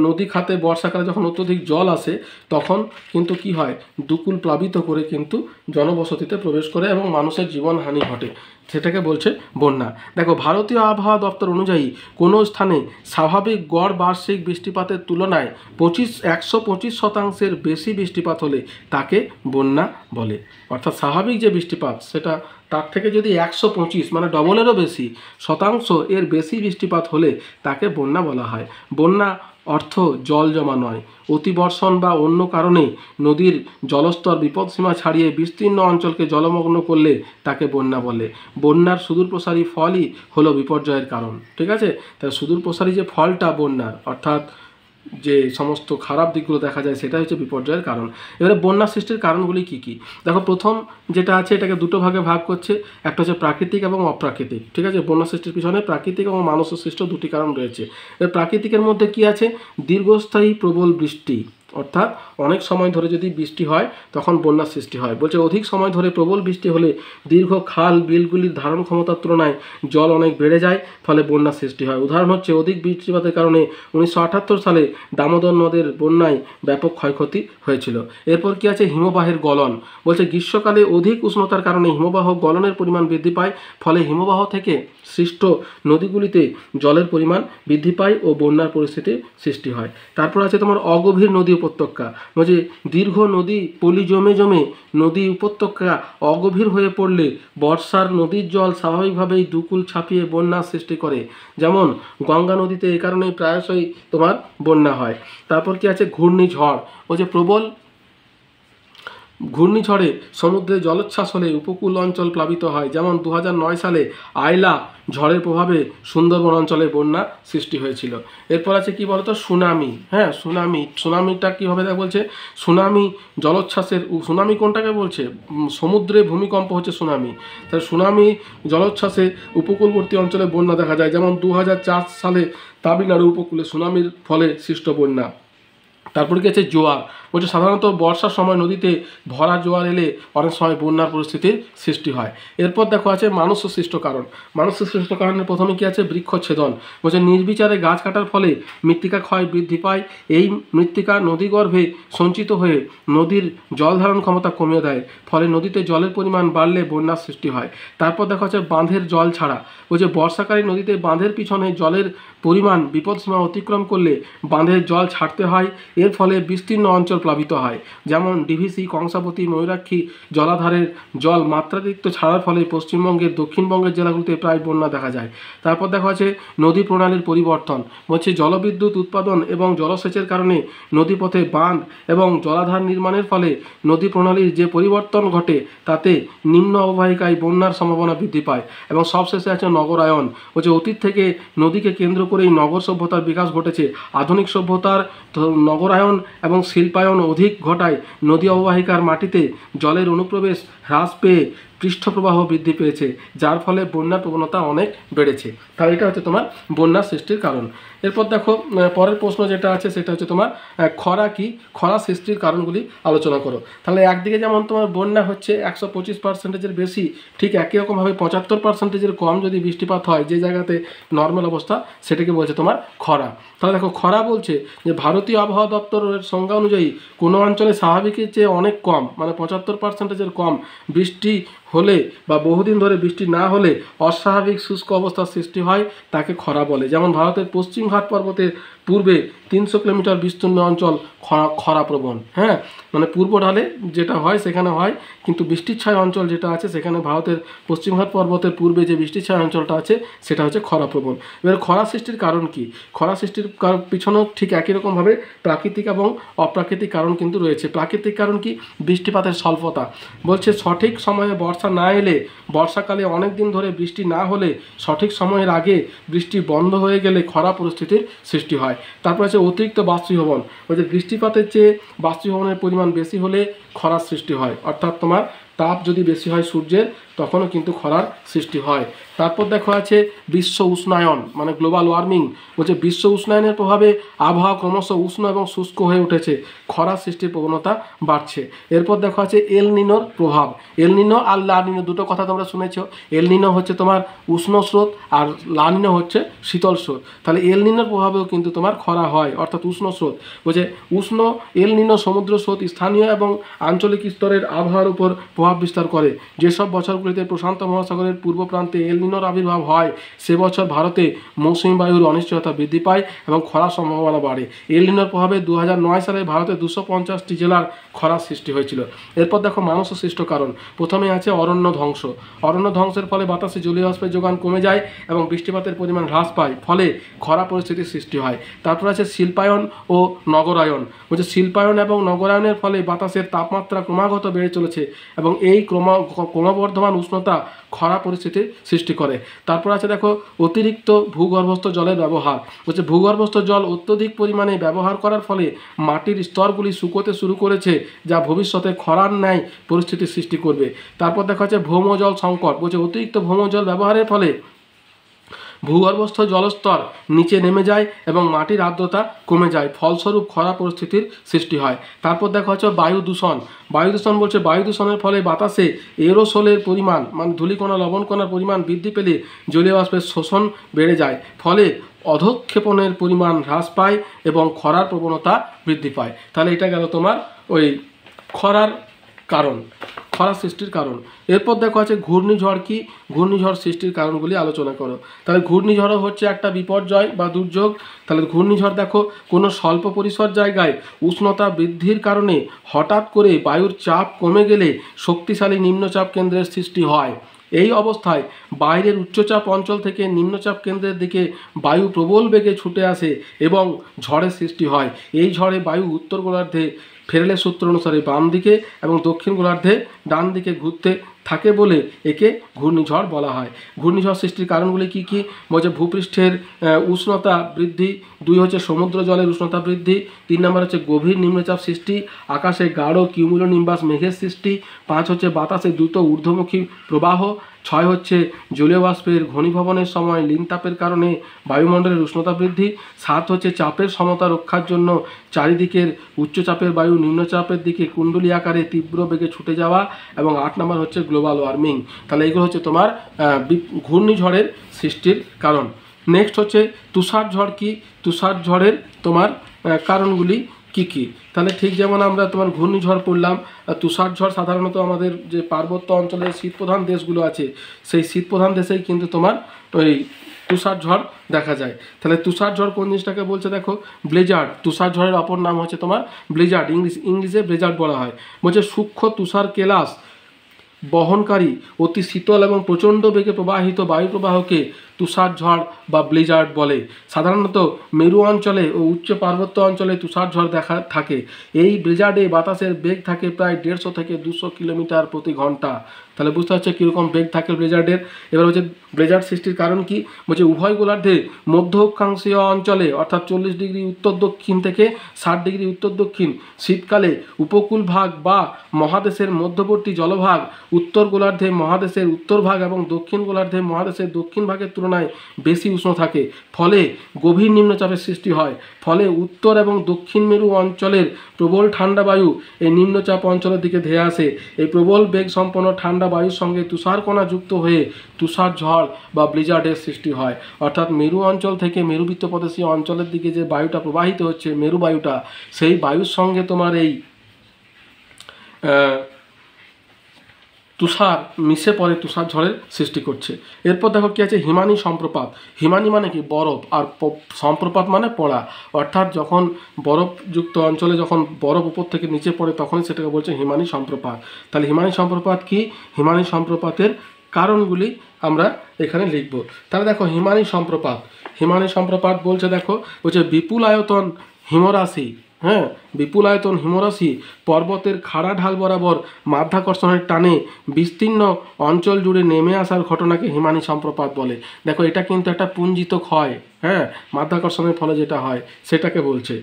নদী খাতে বর্ষাকালে যখন অত্যধিক জল আসে তখন কিন্তু কি হয়, দুকুল প্লাবিত করে কিন্তু জনবসতিতে প্রবেশ করে এবং মানুষের জীবনহানি ঘটে, সেটাকে বলছে বন্যা। দেখো, ভারতীয় আবহাওয়া দপ্তর অনুযায়ী কোনো স্থানে স্বাভাবিক গড় বার্ষিক বৃষ্টিপাতের তুলনায় 125% বেশি বৃষ্টিপাত হলে তাকে বন্যা বলে। অর্থাৎ স্বাভাবিক যে বৃষ্টিপাত সেটা তার থেকে যদি 125 মানে ডবলেরও বেশি শতাংশ এর বেশি বৃষ্টিপাত হলে তাকে বন্যা বলা হয়। বন্যা অর্থ জল জমা নয়, অতিবর্ষণ বা অন্য কারণে নদীর জলস্তর বিপদসীমা ছাড়িয়ে বিস্তীর্ণ অঞ্চলকে জলমগ্ন করলে তাকে বন্যা বলে। বন্যার সুদূরপ্রসারী ফলই হলো বিপর্যয়ের কারণ। ঠিক আছে, তাই সুদূরপ্রসারী যে ফলটা বন্যার, অর্থাৎ যে সমস্ত খারাপ দিকগুলো দেখা যায় সেটা হচ্ছে বিপর্যয়ের কারণ। এবারে বন্যা সৃষ্টির কারণগুলি কি কি? দেখো, প্রথম যেটা আছে এটাকে দুটো ভাগে ভাগ করছে, একটা হচ্ছে প্রাকৃতিক এবং অপ্রাকৃতিক। ঠিক আছে, বন্যা সৃষ্টির পিছনে প্রাকৃতিক এবং মানব সৃষ্ট দুটি কারণ রয়েছে। এর প্রাকৃতিকের মধ্যে কি আছে? দীর্ঘস্থায়ী প্রবল বৃষ্টি, অর্থাৎ অনেক সময় ধরে যদি বৃষ্টি হয় তখন বন্যার সৃষ্টি হয়। বলছে অধিক সময় ধরে প্রবল বৃষ্টি হলে দীর্ঘ খাল বিলগুলির ধারণ ক্ষমতার তুলনায় জল অনেক বেড়ে যায়, ফলে বন্যার সৃষ্টি হয়। উদাহরণ হচ্ছে অধিক বৃষ্টিপাতের কারণে 1978 সালে দামোদর নদের বন্যায় ব্যাপক ক্ষয়ক্ষতি হয়েছিল। এরপর কি আছে? হিমবাহের গলন। বলছে গ্রীষ্মকালে অধিক উষ্ণতার কারণে হিমবাহ গলনের পরিমাণ বৃদ্ধি পায়, ফলে হিমবাহ থেকে সৃষ্ট নদীগুলিতে জলের পরিমাণ বৃদ্ধি পায় ও বন্যার পরিস্থিতি সৃষ্টি হয়। তারপর আছে তোমার অগভীর নদী উপত্যকা। বলছে দীর্ঘ নদী পলি জমে জমে নদী উপত্যকা অগভীর হয়ে পড়লে বর্ষার নদীর জল স্বাভাবিকভাবেই দুকুল ছাপিয়ে বন্যার সৃষ্টি করে। যেমন গঙ্গা নদীতে এই কারণেই প্রায়শই তোমার বন্যা হয়। তারপর কি আছে? ঘূর্ণিঝড়। বলছে প্রবল ঘূর্ণিঝড়ে সমুদ্রে জলোচ্ছ্বাস হলে উপকূল অঞ্চল প্লাবিত হয়। যেমন 2009 সালে আইলা ঝড়ের প্রভাবে সুন্দরবন অঞ্চলে বন্যা সৃষ্টি হয়েছিল। এরপর আছে কি বলতো? সুনামি। হ্যাঁ, সুনামিটা কী হবে? বলছে সুনামি জলোচ্ছ্বাসের, সুনামি কোনটাকে বলছে? সমুদ্রে ভূমিকম্প হচ্ছে সুনামি। তাই সুনামি জলোচ্ছ্বাসে উপকূলবর্তী অঞ্চলে বন্যা দেখা যায়। যেমন 2004 সালে তামিলনাড়ু উপকূলে সুনামির ফলে সৃষ্ট বন্যা। তারপরে কি আছে জোয়ার, বলছে সাধারণত বর্ষার সময় নদীতে ভরা জোয়ার এলে অনেক সময় বন্যার পরিস্থিতির সৃষ্টি হয়। এরপর দেখো আছে মানুষ সৃষ্ট কারণ। মানুষ সৃষ্ট কারণের প্রথমে কি আছে বৃক্ষচ্ছেদন, বলছে নির্বিচারে গাছ কাটার ফলে মৃত্তিকা ক্ষয় বৃদ্ধি পায়। এই মৃত্তিকা নদীগর্ভে সঞ্চিত হয়ে নদীর জল ধারণ ক্ষমতা কমিয়ে দেয়, ফলে নদীতে জলের পরিমাণ বাড়লে বন্যার সৃষ্টি হয়। তারপর দেখা যাচ্ছে বাঁধের জল ছাড়া, বলছে বর্ষাকালে নদীতে বাঁধের পিছনে জলের পরিমাণ বিপদসীমা অতিক্রম করলে বাঁধের জল ছাড়তে হয়। এর ফলে বিস্তীর্ণ অঞ্চল প্লাবিত হয়, যেমন ডিভিসি, কংসাবতী, ময়ূরাক্ষী জলাধারের জল মাত্রাতিরিক্ত ছাড়ার ফলে পশ্চিমবঙ্গের দক্ষিণবঙ্গের জেলাগুলিতে প্রায় বন্যা দেখা যায়। তারপর দেখা যাচ্ছে নদী প্রণালীর পরিবর্তন, বলছে জলবিদ্যুৎ উৎপাদন এবং জলসেচের কারণে নদীপথে বাঁধ এবং জলাধার নির্মাণের ফলে নদী প্রণালীর যে পরিবর্তন ঘটে তাতে নিম্ন অববাহিকায় বন্যার সম্ভাবনা বৃদ্ধি পায়। এবং সবশেষে আছে নগরায়ন, বলছে অতীত থেকে নদীকে কেন্দ্র করেই নগর সভ্যতার বিকাশ ঘটেছে। আধুনিক সভ্যতার নগরায়ন এবং শিল্পায়ন অধিক ঘটায় নদী অববাহিকার মাটিতে জলের অনুপ্রবেশ হ্রাস পেয়ে পৃষ্ঠপ্রবাহ বৃদ্ধি পেয়েছে, যার ফলে বন্যার প্রবণতা অনেক বেড়েছে। তাহলে এটা হচ্ছে তোমার বন্যার সৃষ্টির কারণ। এরপর দেখো পরের প্রশ্ন যেটা আছে সেটা হচ্ছে তোমার খরা কি, খরা সৃষ্টির কারণগুলি আলোচনা করো। তাহলে একদিকে যেমন তোমার বন্যা হচ্ছে 125%-এর বেশি, ঠিক একই রকমভাবে 75%-এর কম যদি বৃষ্টিপাত হয় যে জায়গাতে নর্মাল অবস্থা, সেটাকে বলছে তোমার খরা। তাহলে দেখো খরা বলছে যে ভারতীয় আবহাওয়া দপ্তরের সংজ্ঞা অনুযায়ী কোনো অঞ্চলে স্বাভাবিকের চেয়ে অনেক কম, মানে 75%-এর কম বৃষ্টি হলে বা বহুদিন ধরে বৃষ্টি না হলে অস্বাভাবিক শুষ্ক অবস্থার সৃষ্টি হয়, তাকে খরা বলে। যেমন ভারতের পশ্চিম ঘাট পর্বতের পূর্বে 300 কিলোমিটার বিস্তীর্ণ অঞ্চল খরাপ্রবণ। হ্যাঁ, মানে পূর্ব ঢালে যেটা হয় সেখানে হয়, কিন্তু বৃষ্টিচ্ছায় অঞ্চল যেটা আছে সেখানে ভারতের পশ্চিমঘাট পর্বতের পূর্বে যে বৃষ্টিচ্ছায় অঞ্চলটা আছে সেটা হচ্ছে খরাপ্রবণ। এবার খরা সৃষ্টির কারণ কি? খরা সৃষ্টির পিছনেও ঠিক একই রকমভাবে প্রাকৃতিক এবং অপ্রাকৃতিক কারণ কিন্তু রয়েছে। প্রাকৃতিক কারণ কি? বৃষ্টিপাতের স্বল্পতা, বলছে সঠিক সময়ে বর্ষা না এলে, বর্ষাকালে অনেক দিন ধরে বৃষ্টি না হলে, সঠিক সময়ের আগে বৃষ্টি বন্ধ হয়ে গেলে খরা পরিস্থিতির সৃষ্টি হয়। তারপর আছে অতিরিক্ত বাষ্পীভবন, বলছে বৃষ্টিপাতের চেয়ে বাষ্পীভবনের পরিমাণ বেশি হলে খরার সৃষ্টি হয়, অর্থাৎ তোমার তাপ যদি বেশি হয় সূর্যের তখনও কিন্তু খরার সৃষ্টি হয়। তারপর দেখো আছে বিশ্ব উষ্ণায়ন, মানে গ্লোবাল ওয়ার্মিং, বলছে বিশ্ব উষ্ণায়নের প্রভাবে আবহাওয়া ক্রমশ উষ্ণ এবং শুষ্ক হয়ে উঠেছে, খরা সৃষ্টির প্রবণতা বাড়ছে। এরপর দেখো আছে এল নিনোর প্রভাব। এল নিনো আর লা নিনো দুটো কথা তোমরা শুনেছো। এল নিনো হচ্ছে তোমার উষ্ণ স্রোত আর লা নিনো হচ্ছে শীতল স্রোত। তাহলে এল নিনোর প্রভাবেও কিন্তু তোমার খরা হয়, অর্থাৎ উষ্ণ স্রোত। বলছে উষ্ণ এল নিনো সমুদ্র স্রোত স্থানীয় এবং আঞ্চলিক স্তরের আবহাওয়ার উপর প্রভাব বিস্তার করে। যেসব বছরগুলিতে প্রশান্ত মহাসাগরের পূর্ব প্রান্তে এল নিনোর আবির্ভাব হয় সে বছর ভারতে মৌসুমী বায়ুর অনিশ্চয়তা বৃদ্ধি পায় এবং খরার সম্ভাবনা বাড়ে। এল নিনোর প্রভাবে 2009 সালে ভারতে 250টি জেলার খরার সৃষ্টি হয়েছিল। এরপর দেখো মানুষ সৃষ্ট কারণ। প্রথমে আছে অরণ্য ধ্বংস। অরণ্য ধ্বংসের ফলে বাতাসে জলীয় বাষ্পের যোগান কমে যায় এবং বৃষ্টিপাতের পরিমাণ হ্রাস পায়, ফলে খরা পরিস্থিতির সৃষ্টি হয়। তারপর আছে শিল্পায়ন ও নগরায়ন, বলছে শিল্পায়ন এবং নগরায়নের ফলে বাতাসের তাপমাত্রা ক্রমাগত বেড়ে চলেছে এবং এই ক্রমবর্ধমান উষ্ণতা খরা পরিস্থিতির সৃষ্টি করে। তারপর আছে দেখো অতিরিক্ত ভূগর্ভস্থ জলের ব্যবহার, বলছে ভূগর্ভস্থ জল অত্যধিক পরিমাণে ব্যবহার করার ফলে মাটির স্তরগুলি শুকোতে শুরু করেছে, যা ভবিষ্যতে খরার ন্যায় পরিস্থিতির সৃষ্টি করবে। তারপর দেখা যাচ্ছে ভৌমজল সংকট, বলছে অতিরিক্ত ভৌমজল ব্যবহারের ফলে ভূগর্ভস্থ জলস্তর নিচে নেমে যায় এবং মাটির আর্দ্রতা কমে যায়, ফলস্বরূপ খরা পরিস্থিতির সৃষ্টি হয়। তারপর দেখা হচ্ছে বায়ু দূষণ। বায়ু দূষণ বলছে বায়ু দূষণের ফলে বাতাসে এরোসোলের পরিমাণ, মানে ধূলিকণা লবণকণার পরিমাণ বৃদ্ধি পেলে জলীয় বাষ্পের শোষণ বেড়ে যায়, ফলে অধঃক্ষেপণের পরিমাণ হ্রাস পায় এবং খরার প্রবণতা বৃদ্ধি পায়। তাহলে এটা গেল তোমার ওই খরার কারণ, খরা সৃষ্টির কারণ। এরপর দেখো আছে ঘূর্ণিঝড় কি, ঘূর্ণিঝড় সৃষ্টির কারণগুলি আলোচনা করো। তাহলে ঘূর্ণিঝড়ও হচ্ছে একটা বিপর্যয় বা দুর্যোগ। তাহলে ঘূর্ণিঝড় দেখো কোনো স্বল্প পরিসর জায়গায় উষ্ণতা বৃদ্ধির কারণে হঠাৎ করে বায়ুর চাপ কমে গেলে শক্তিশালী নিম্নচাপ কেন্দ্রের সৃষ্টি হয়। এই অবস্থায় বাইরের উচ্চচাপ অঞ্চল থেকে নিম্নচাপ কেন্দ্রের দিকে বায়ু প্রবল বেগে ছুটে আসে এবং ঝড়ের সৃষ্টি হয়। এই ঝড়ে বায়ু উত্তর গোলার্ধে ফেরেলের সূত্র অনুসারে বাম দিকে এবং দক্ষিণ গোলার্ধে ডান দিকে ঘুরতে থাকে বলে একে ঘূর্ণিঝড় বলা হয়। ঘূর্ণিঝড় সৃষ্টির কারণগুলি কি কি? বলছে ভূপৃষ্ঠের উষ্ণতা বৃদ্ধি, 2 হচ্ছে সমুদ্র জলের উষ্ণতা বৃদ্ধি, 3 নম্বর হচ্ছে গভীর নিম্নচাপ সৃষ্টি, আকাশে গাঢ় কিউমুলোনিম্বাস মেঘের সৃষ্টি, 5 হচ্ছে বাতাসে দ্রুত ঊর্ধ্বমুখী প্রবাহ, 6 হচ্ছে জলীয় বাষ্পের ঘনীভবনের সময় লিনতাপের কারণে বায়ুমণ্ডলের উষ্ণতা বৃদ্ধি, 7 হচ্ছে চাপের সমতা রক্ষার জন্য চারিদিকের উচ্চচাপের বায়ু নিম্নচাপের দিকে কুণ্ডলী আকারে তীব্র বেগে ছুটে যাওয়া, এবং 8 নম্বর হচ্ছে গ্লোবাল ওয়ার্মিং। তাহলে এগুলো হচ্ছে তোমার ঘূর্ণিঝড়ের সৃষ্টির কারণ। নেক্সট হচ্ছে তুষার ঝড় কি? তুষার ঝড়ের তোমার কারণগুলি কি কি? তাহলে ঠিক যেমন আমরা তোমার ঘূর্ণিঝড় পড়লাম, তুষার ঝড় সাধারণত আমাদের যে পার্বত্য অঞ্চলের শীতপ্রধান দেশগুলো আছে সেই শীতপ্রধান দেশেই কিন্তু তোমার ওই তুষার ঝড় দেখা যায়। তাহলে তুষার ঝড় কোন জিনিসটাকে বলছে দেখো, ব্লেজার্ড। তুষার ঝড়ের অপর নাম হচ্ছে তোমার ব্লেজার্ড, ইংলিশে ব্লেজার্ড বলা হয়। বলছে সূক্ষ্ম তুষার কেলাস বহনকারী অতি শীতল এবং প্রচণ্ড বেগে প্রবাহিত বায়ু প্রবাহকে তুষার ঝড় বা ব্লিজার্ড বলে। সাধারণত মেরু অঞ্চলে ও উচ্চ পার্বত্য অঞ্চলে তুষার ঝড় দেখা থাকে। এই ব্লিজার্ডে বাতাসের বেগ থাকে প্রায় 150 থেকে 200 কিলোমিটার প্রতি ঘন্টা। তাহলে বুঝতে হচ্ছে কীরকম বেগ থাকে ব্লিজার্ডের। এবার হচ্ছে ব্লিজার্ড সৃষ্টির কারণ কি? বলছে উভয় গোলার্ধে মধ্য অক্ষাংশীয় অঞ্চলে অর্থাৎ 40 ডিগ্রি উত্তর দক্ষিণ থেকে 60 ডিগ্রি উত্তর দক্ষিণ শীতকালে উপকূল ভাগ বা মহাদেশের মধ্যবর্তী জলভাগ উত্তর গোলার্ধে মহাদেশের উত্তর ভাগ এবং দক্ষিণ গোলার্ধে মহাদেশের দক্ষিণ ভাগের তুলনায় বেশি উষ্ণ থাকে, ফলে গভীর নিম্নচাপের সৃষ্টি হয়। ফলে উত্তর এবং দক্ষিণ মেরু অঞ্চলের প্রবল ঠান্ডা বায়ু এই নিম্নচাপ অঞ্চলের দিকে ধেয়ে আসে। এই প্রবল বেগ সম্পন্ন ঠান্ডা বায়ুর সঙ্গে তুষারকণা যুক্ত হয়ে তুষার ঝড় বা ব্লিজার্ডের সৃষ্টি হয়। অর্থাৎ মেরু অঞ্চল থেকে মেরুবৃত্ত প্রদেশীয় অঞ্চলের দিকে যে বায়ুটা প্রবাহিত হচ্ছে, মেরু বায়ুটা, সেই বায়ুর সঙ্গে তোমার এই তুষার মিশে পড়ে তুষার ঝড়ের সৃষ্টি করছে। এরপর দেখো কি আছে, হিমানি সম্প্রপাত। হিমানি মানে কি? বরফ, আর সম্প্রপাত মানে পড়া। অর্থাৎ যখন বরফযুক্ত অঞ্চলে যখন বরফ উপর থেকে নিচে পড়ে তখনই সেটাকে বলছে হিমানি সম্প্রপাত। তাহলে হিমানি সম্প্রপাত কি? হিমানি সম্প্রপাতের কারণগুলি আমরা এখানে লিখব। তাহলে দেখো হিমানি সম্প্রপাত। হিমানি সম্প্রপাত বলছে দেখো, বলছে বিপুল আয়তন হিমরাশি, হ্যাঁ, বিপুল আয়তন হিমরাশি পর্বতের খাড়া ঢাল বরাবর মাধ্যাকর্ষণের টানে বিস্তীর্ণ অঞ্চল জুড়ে নেমে আসার ঘটনাকে হিমানি সম্প্রপাত বলে। দেখো এটা কিন্তু একটা পুঞ্জিত ক্ষয়, হ্যাঁ, মাধ্যাকর্ষণের ফলে যেটা হয় সেটাকে বলছে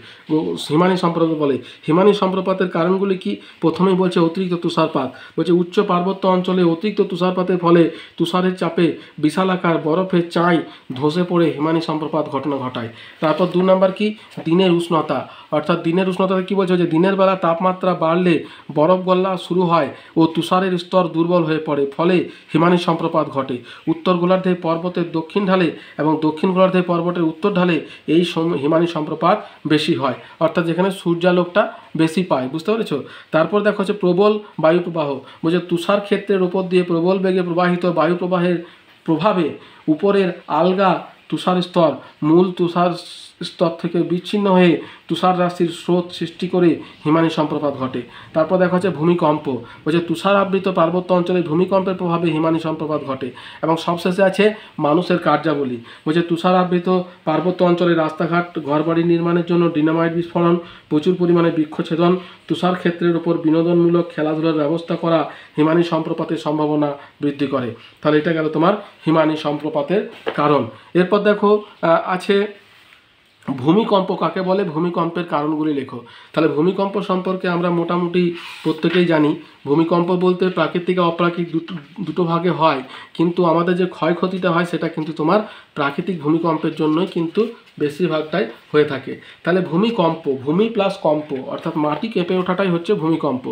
হিমানি সম্প্রপাত বলে। হিমানি সম্প্রপাতের কারণগুলি কি? প্রথমেই বলছে অতিরিক্ত তুষারপাত। বলছে উচ্চ পার্বত্য অঞ্চলে অতিরিক্ত তুষারপাতের ফলে তুষারের চাপে বিশালাকার বরফের চাই ধসে পড়ে হিমানি সম্প্রপাত ঘটনা ঘটায়। তারপর 2 নম্বর কি? দিনের উষ্ণতা। অর্থাৎ দিনের উষ্ণতাতে কী বলছে? যে দিনের বেলা তাপমাত্রা বাড়লে বরফ গলা শুরু হয় ও তুষারের স্তর দুর্বল হয়ে পড়ে, ফলে হিমানি সম্প্রপাত ঘটে। উত্তর গোলার্ধে পর্বতের দক্ষিণ ঢালে এবং দক্ষিণ গোলার্ধে পর্বতের উত্তর ঢালে এই হিমানি সম্প্রপাত বেশি হয়, অর্থাৎ যেখানে সূর্যালোকটা বেশি পায়। বুঝতে পেরেছো? তারপর দেখো হচ্ছে প্রবল বায়ু প্রবাহ। বলছে তুষার ক্ষেত্রের উপর দিয়ে প্রবল বেগে প্রবাহিত বায়ু প্রবাহের প্রভাবে উপরের আলগা তুষার স্তর মূল তুষার স্তর থেকে বিচ্ছিন্ন হয়ে তুষার রাশির স্রোত সৃষ্টি করে হিমানি সম্প্রপাত ঘটে। তারপর দেখা হচ্ছে ভূমিকম্প। বলছে তুষার আবৃত পার্বত্য অঞ্চলে ভূমিকম্পের প্রভাবে হিমানি সম্প্রপাত ঘটে। এবং সবশেষে আছে মানুষের কার্যাবলী। বলছে তুষার আবৃত পার্বত্য অঞ্চলে রাস্তাঘাট ঘরবাড়ি নির্মাণের জন্য ডিনামাইট বিস্ফোরণ, প্রচুর পরিমাণে বৃক্ষছেদন, তুষার ক্ষেত্রের উপর বিনোদনমূলক খেলাধুলার ব্যবস্থা করা হিমানি সম্প্রপাতের সম্ভাবনা বৃদ্ধি করে। তাহলে এটা গেল তোমার হিমানি সম্প্রপাতের কারণ। এরপর দেখো আছে ভূমিকম্প কাকে বলে, ভূমিকম্পের কারণগুলি লেখো। তাহলে ভূমিকম্প সম্পর্কে আমরা মোটামুটি প্রত্যেকেই জানি। ভূমিকম্প বলতে প্রাকৃতিক আর অপ্রাকৃতিক দুটো ভাগে হয়, কিন্তু আমাদের যে ক্ষয়ক্ষতিটা হয় সেটা কিন্তু তোমার প্রাকৃতিক ভূমিকম্পের জন্যই কিন্তু বেশিরভাগটাই হয়ে থাকে। তাহলে ভূমিকম্প, ভূমি প্লাস কম্প অর্থাৎ মাটি কেঁপে ওঠাটাই হচ্ছে ভূমিকম্প।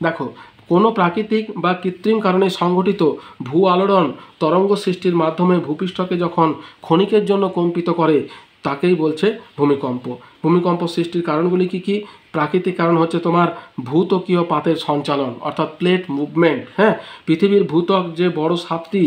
দেখো কোনো প্রাকৃতিক বা কৃত্রিম কারণে সংঘটিত ভূ আলোড়ন তরঙ্গ সৃষ্টির মাধ্যমে ভূপৃষ্ঠকে যখন ক্ষণিকের জন্য কম্পিত করে তাকেই বলছে ভূমিকম্প। ভূমিকম্প সৃষ্টির কারণগুলি কি কি? প্রাকৃতিক কারণ হচ্ছে তোমার ভূত্বকীয় পাতের সঞ্চালন অর্থাৎ প্লেট মুভমেন্ট, হ্যাঁ, পৃথিবীর ভূত্বক যে বড় 7টি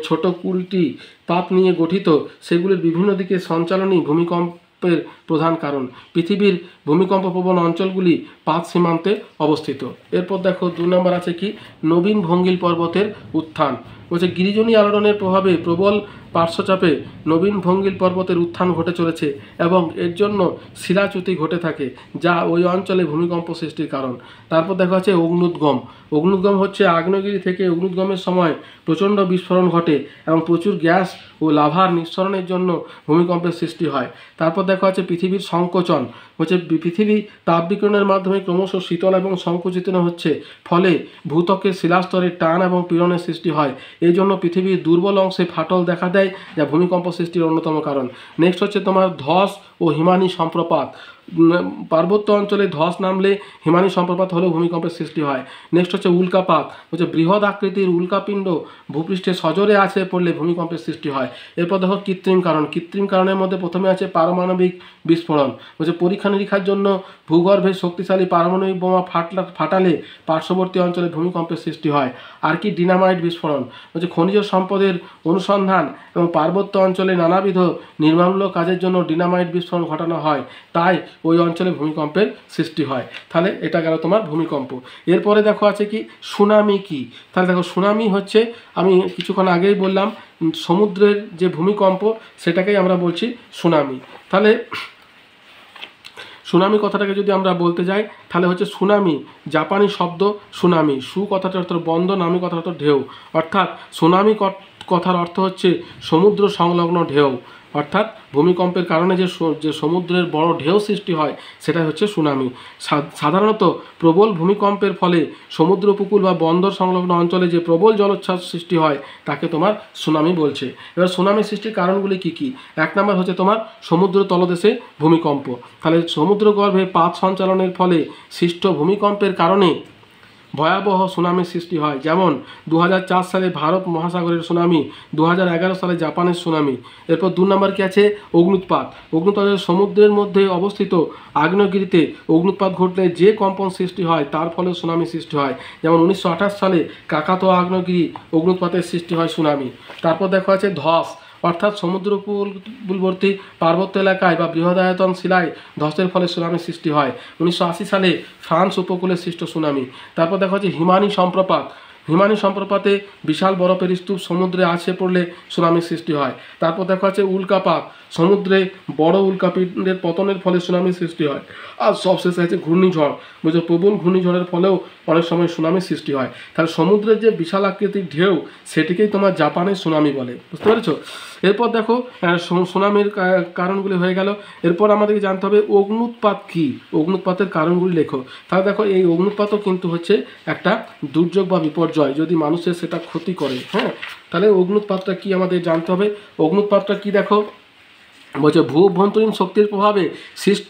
ছোট 20টি পাত নিয়ে গঠিত সেগুলির বিভিন্ন দিকে সঞ্চালনই ভূমিকম্পের প্রধান কারণ। পৃথিবীর ভূমিকম্প প্রবণ অঞ্চলগুলি পাত সীমান্তে অবস্থিত। এরপর দেখো 2 নম্বর আছে কি? নবীন ভঙ্গিল পর্বতের উত্থান। বলছে গিরিজনী আলোড়নের প্রভাবে প্রবল পার্শ্বচাপে নবীন ভঙ্গিল পর্বতের উত্থান ঘটে চলেছে এবং এর জন্য শিলাচ্যুতি ঘটে থাকে, যা ওই অঞ্চলে ভূমিকম্প সৃষ্টির কারণ। তারপর দেখা যাচ্ছে অগ্নুদ্গম। অগ্নুদ্গম হচ্ছে আগ্নেয়গিরি থেকে অগ্নুদ্গমের সময় প্রচণ্ড বিস্ফোরণ ঘটে এবং প্রচুর গ্যাস ও লাভার নিঃসরণের জন্য ভূমিকম্পের সৃষ্টি হয়। তারপর দেখা যাচ্ছে পৃথিবীর সংকোচন। হচ্ছে পৃথিবী তাপবিকিরণের মাধ্যমে ক্রমশ শীতল এবং সংকুচিত হচ্ছে, ফলে ভূত্বকের শিলাস্তরে টান এবং পীড়নের সৃষ্টি হয়। এই জন্য পৃথিবীর দুর্বল অংশে ফাটল দেখা দেয়, যা ভূমিকম্প সৃষ্টির অন্যতম কারণ। নেক্সট হচ্ছে তোমার ধস ও হিমানি সম্প্রপাত। পার্বত্য অঞ্চলে ধস নামলে হিমানি সম্প্রপাত হলেও ভূমিকম্পের সৃষ্টি হয়। নেক্সট হচ্ছে উল্কাপাত। হচ্ছে বৃহৎ আকৃতির উল্কাপিণ্ড ভূপৃষ্ঠে সজোরে আছড়ে পড়লে ভূমিকম্পের সৃষ্টি হয়। এরপর দেখো কৃত্রিম কারণ। কৃত্রিম কারণের মধ্যে প্রথমে আছে পারমাণবিক বিস্ফোরণ। হচ্ছে পরীক্ষা নিরীক্ষার জন্য ভূগর্ভে শক্তিশালী পারমাণবিক বোমা ফাটালে পার্শ্ববর্তী অঞ্চলে ভূমিকম্পের সৃষ্টি হয়। আর কি ডিনামাইট বিস্ফোরণ। হচ্ছে খনিজ সম্পদের অনুসন্ধান এবং পার্বত্য অঞ্চলে নানাবিধ নির্মাণমূলক কাজের জন্য ডিনামাইট বিস্ফোরণ ঘটানো হয়, তাই ওই অঞ্চলে ভূমিকম্পের সৃষ্টি হয়। তাহলে এটা গেল তোমার ভূমিকম্প। এরপরে দেখো আছে কি সুনামি। কি তাহলে দেখো সুনামি হচ্ছে, আমি কিছুক্ষণ আগেই বললাম, সমুদ্রের যে ভূমিকম্প সেটাকেই আমরা বলছি সুনামি। তাহলে সুনামি কথাটাকে যদি আমরা বলতে যাই তাহলে হচ্ছে সুনামি জাপানি শব্দ সুনামি, সু কথাটার অর্থ বন্ধ, নামি কথার অর্থ ঢেউ। অর্থাৎ সুনামি কথার অর্থ হচ্ছে সমুদ্র সংলগ্ন ঢেউ। অর্থাৎ ভূমিকম্পের কারণে যে সমুদ্রের বড় ঢেউ সৃষ্টি হয় সেটা হচ্ছে সুনামি। সাধারণত প্রবল ভূমিকম্পের ফলে সমুদ্র উপকূল বা বন্দর সংলগ্ন অঞ্চলে যে প্রবল জলোচ্ছ্বাস সৃষ্টি হয় তাকে তোমার সুনামি বলছে। এবার সুনামি সৃষ্টির কারণগুলি কি কি? এক নম্বর হচ্ছে তোমার সমুদ্র তলদেশে ভূমিকম্প। তাহলে সমুদ্র গর্ভে পাত সঞ্চালনের ফলে সৃষ্ট ভূমিকম্পের কারণে ভয়াবহ সুনামির সৃষ্টি হয়, যেমন 2004 সালে ভারত মহাসাগরের সুনামি, 2011 সালে জাপানের সুনামি। এরপর 2 নম্বর কি আছে অগ্নুৎপাত। অগ্নুৎপাতের সমুদ্রের মধ্যে অবস্থিত আগ্নেয়গিরিতে অগ্নুৎপাত ঘটলে যে কম্পন সৃষ্টি হয় তার ফলে সুনামি সৃষ্টি হয়, যেমন 1928 সালে কাকাতোয়া আগ্নেয়গিরি অগ্নুৎপাতের সৃষ্টি হয় সুনামি। তারপর দেখা আছে ধস, অর্থাৎ সমুদ্র উপকূলবর্তী পার্বত্য এলাকায় বা বৃহদায়তন শিলায় ধসের ফলে সুনামি সৃষ্টি হয়। 1980 সালে ফ্রান্স উপকূলে সৃষ্ট সুনামি। তারপর দেখা যাচ্ছে হিমানি সম্প্রপাত। হিমানি সম্প্রপাতে বিশাল বরফের স্তূপ সমুদ্রে আছড়ে পড়লে সুনামির সৃষ্টি হয়। তারপর দেখা যাচ্ছে উল্কাপাত, সমুদ্রে বড় উল্কাপিণ্ডের পতনের ফলে সুনামির সৃষ্টি হয়। আর সবশেষে আছে ঘূর্ণিঝড়। বুঝছো, প্রবল ঘূর্ণিঝড়ের ফলেও অনেক সময় সুনামির সৃষ্টি হয়। তাহলে সমুদ্রের যে বিশাল আকৃতির ঢেউ সেটিকেই তোমার জাপানের সুনামি বলে। বুঝতে পেরেছো? এরপর দেখো সুনামির কারণগুলি হয়ে গেল। এরপর আমাদেরকে জানতে হবে অগ্নুৎপাত কী, অগ্নুৎপাতের কারণগুলি লেখো। তাহলে দেখো এই অগ্নুৎপাতও কিন্তু হচ্ছে একটা দুর্যোগ বা বিপর্যয় যদি মানুষের সেটা ক্ষতি করে। হ্যাঁ, তাহলে অগ্নুৎপাতটা কি আমাদের জানতে হবে। অগ্নুৎপাতটা কি দেখো, বলছে ভূ অভ্যন্তরীণ শক্তির প্রভাবে সৃষ্ট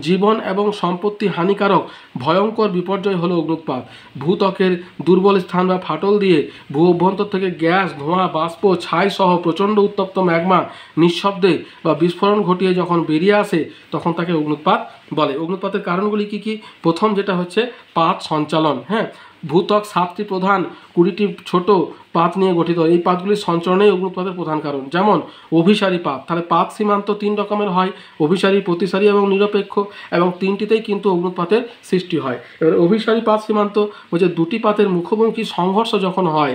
জীবন এবং সম্পত্তি হানিকারক ভয়ঙ্কর বিপর্যয় হলো অগ্নুৎপাত। ভূত্বকের দুর্বল স্থান বা ফাটল দিয়ে ভূ অভ্যন্তর থেকে গ্যাস, ধোঁয়া, বাষ্প, ছাই সহ প্রচণ্ড উত্তপ্ত ম্যাগমা নিঃশব্দে বা বিস্ফোরণ ঘটিয়ে যখন বেরিয়ে আসে তখন তাকে অগ্নুৎপাত বলে। অগ্নুৎপাতের কারণগুলি কি কি? প্রথম যেটা হচ্ছে পাত সঞ্চালন। হ্যাঁ, ভূত্বক 7টি প্রধান 20টি ছোট পাত নিয়ে গঠিত। এই পাতগুলির সঞ্চালনেই অগ্নুৎপাতের প্রধান কারণ। যেমন অভিসারী পাত। তাহলে পাত সীমান্ত 3 রকমের হয়, অভিসারী, প্রতিসারী এবং নিরপেক্ষ, এবং 3টিতেই কিন্তু অগ্নুৎপাতের সৃষ্টি হয়। এবার অভিসারী পাত সীমান্ত বলছে 2টি পাতের মুখোমুখি সংঘর্ষ যখন হয়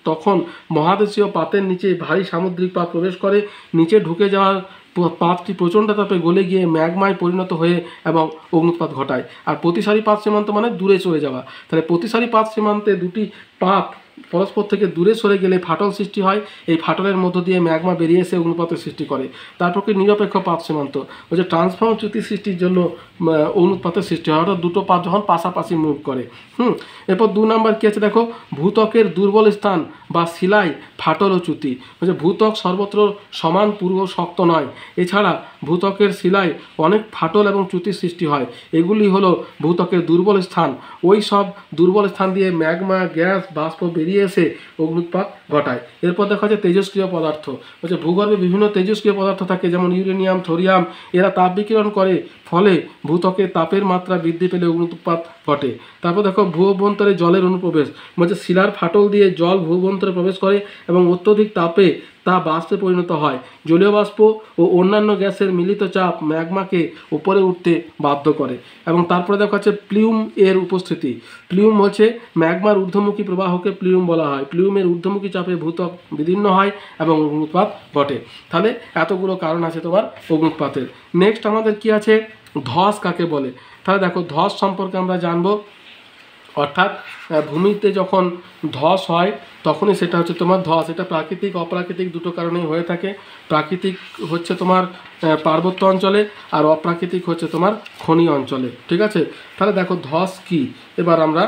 তখন মহাদেশীয় পাতের নিচে ভারী সামুদ্রিক পাত প্রবেশ করে, নিচে ঢুকে যাওয়ার পাতটি প্রচণ্ড তাপে গলে গিয়ে ম্যাগমায় পরিণত হয়ে এবং অগ্নুৎপাত ঘটায়। আর প্রতিসারী পাত সীমান্ত মানে দূরে চলে যাওয়া। তাহলে প্রতিসারী পাত সীমান্তে 2টি পাত পরস্পর থেকে দূরে সরে গেলে ফাটল সৃষ্টি হয়। এই ফাটলের মধ্য দিয়ে ম্যাগমা বেরিয়ে এসে অগ্নুৎপাতের সৃষ্টি করে। তারপর কি নিরপেক্ষ পাত সীমান্ত, বলছে ট্রান্সফর্ম চ্যুতি সৃষ্টির জন্য অগ্নুৎপাতের সৃষ্টি হয়, অর্থাৎ 2টো পাত যখন পাশাপাশি মুভ করে। এরপর 2 নম্বর কী আছে দেখো, ভূত্বকের দুর্বল স্থান বা শিলায় ফাটল ও চ্যুতি। বলছে ভূত্বক সর্বত্র সমান পুরু শক্ত নয়, এছাড়া ভূত্বকের শিলায় অনেক ফাটল এবং চ্যুতির সৃষ্টি হয়। এগুলি হলো ভূত্বকের দুর্বল স্থান। ওই সব দুর্বল স্থান দিয়ে ম্যাগমা, গ্যাস, বাষ্প বেরিয়ে এসে অগ্নুৎপাত ঘটায়। এরপর দেখা যাচ্ছে তেজস্ক্রিয় পদার্থ। বলছে ভূগর্ভে বিভিন্ন তেজস্ক্রিয় পদার্থ থাকে, যেমন ইউরেনিয়াম, থোরিয়াম। এরা তাপ বিকিরণ করে, ফলে ভূত্বকের তাপের মাত্রা বৃদ্ধি পেলে অগ্নুৎপাত ঘটে। তারপর দেখো ভূ অভ্যন্তরে জলের অনুপ্রবেশ। বলছে শিলার ফাটল দিয়ে জল ভূ অভ্যন্তরে প্রবেশ করে এবং অত্যধিক তাপে তা বাষ্পে পরিণত হয়। জলীয় বাষ্প ও অন্যান্য গ্যাসের মিলিত চাপ ম্যাগমাকে উপরে উঠতে বাধ্য করে। এবং তারপরে দেখা যাচ্ছে প্লিউম এর উপস্থিতি। প্লিউম হচ্ছে ম্যাগমার ঊর্ধ্বমুখী প্রবাহকে প্লিউম বলা হয়। প্লিউমের ঊর্ধ্বমুখী চাপে ভূত্বক বিদীর্ণ হয় এবং অগ্নুৎপাত ঘটে। তাহলে এতগুলো কারণ আছে তোমার অগ্নুৎপাতের। নেক্সট আমাদের কি আছে, ধস কাকে বলে। তাহলে দেখো ধস সম্পর্কে আমরা জানবো। অর্থাৎ ভূমিতে যখন ধস হয় তখনই সেটা হচ্ছে তোমার ধস। এটা প্রাকৃতিক অপ্রাকৃতিক দুটো কারণেই হয়ে থাকে। প্রাকৃতিক হচ্ছে তোমার পার্বত্য অঞ্চলে, আর অপ্রাকৃতিক হচ্ছে তোমার খনি অঞ্চলে। ঠিক আছে, তাহলে দেখো ধস কি এবার আমরা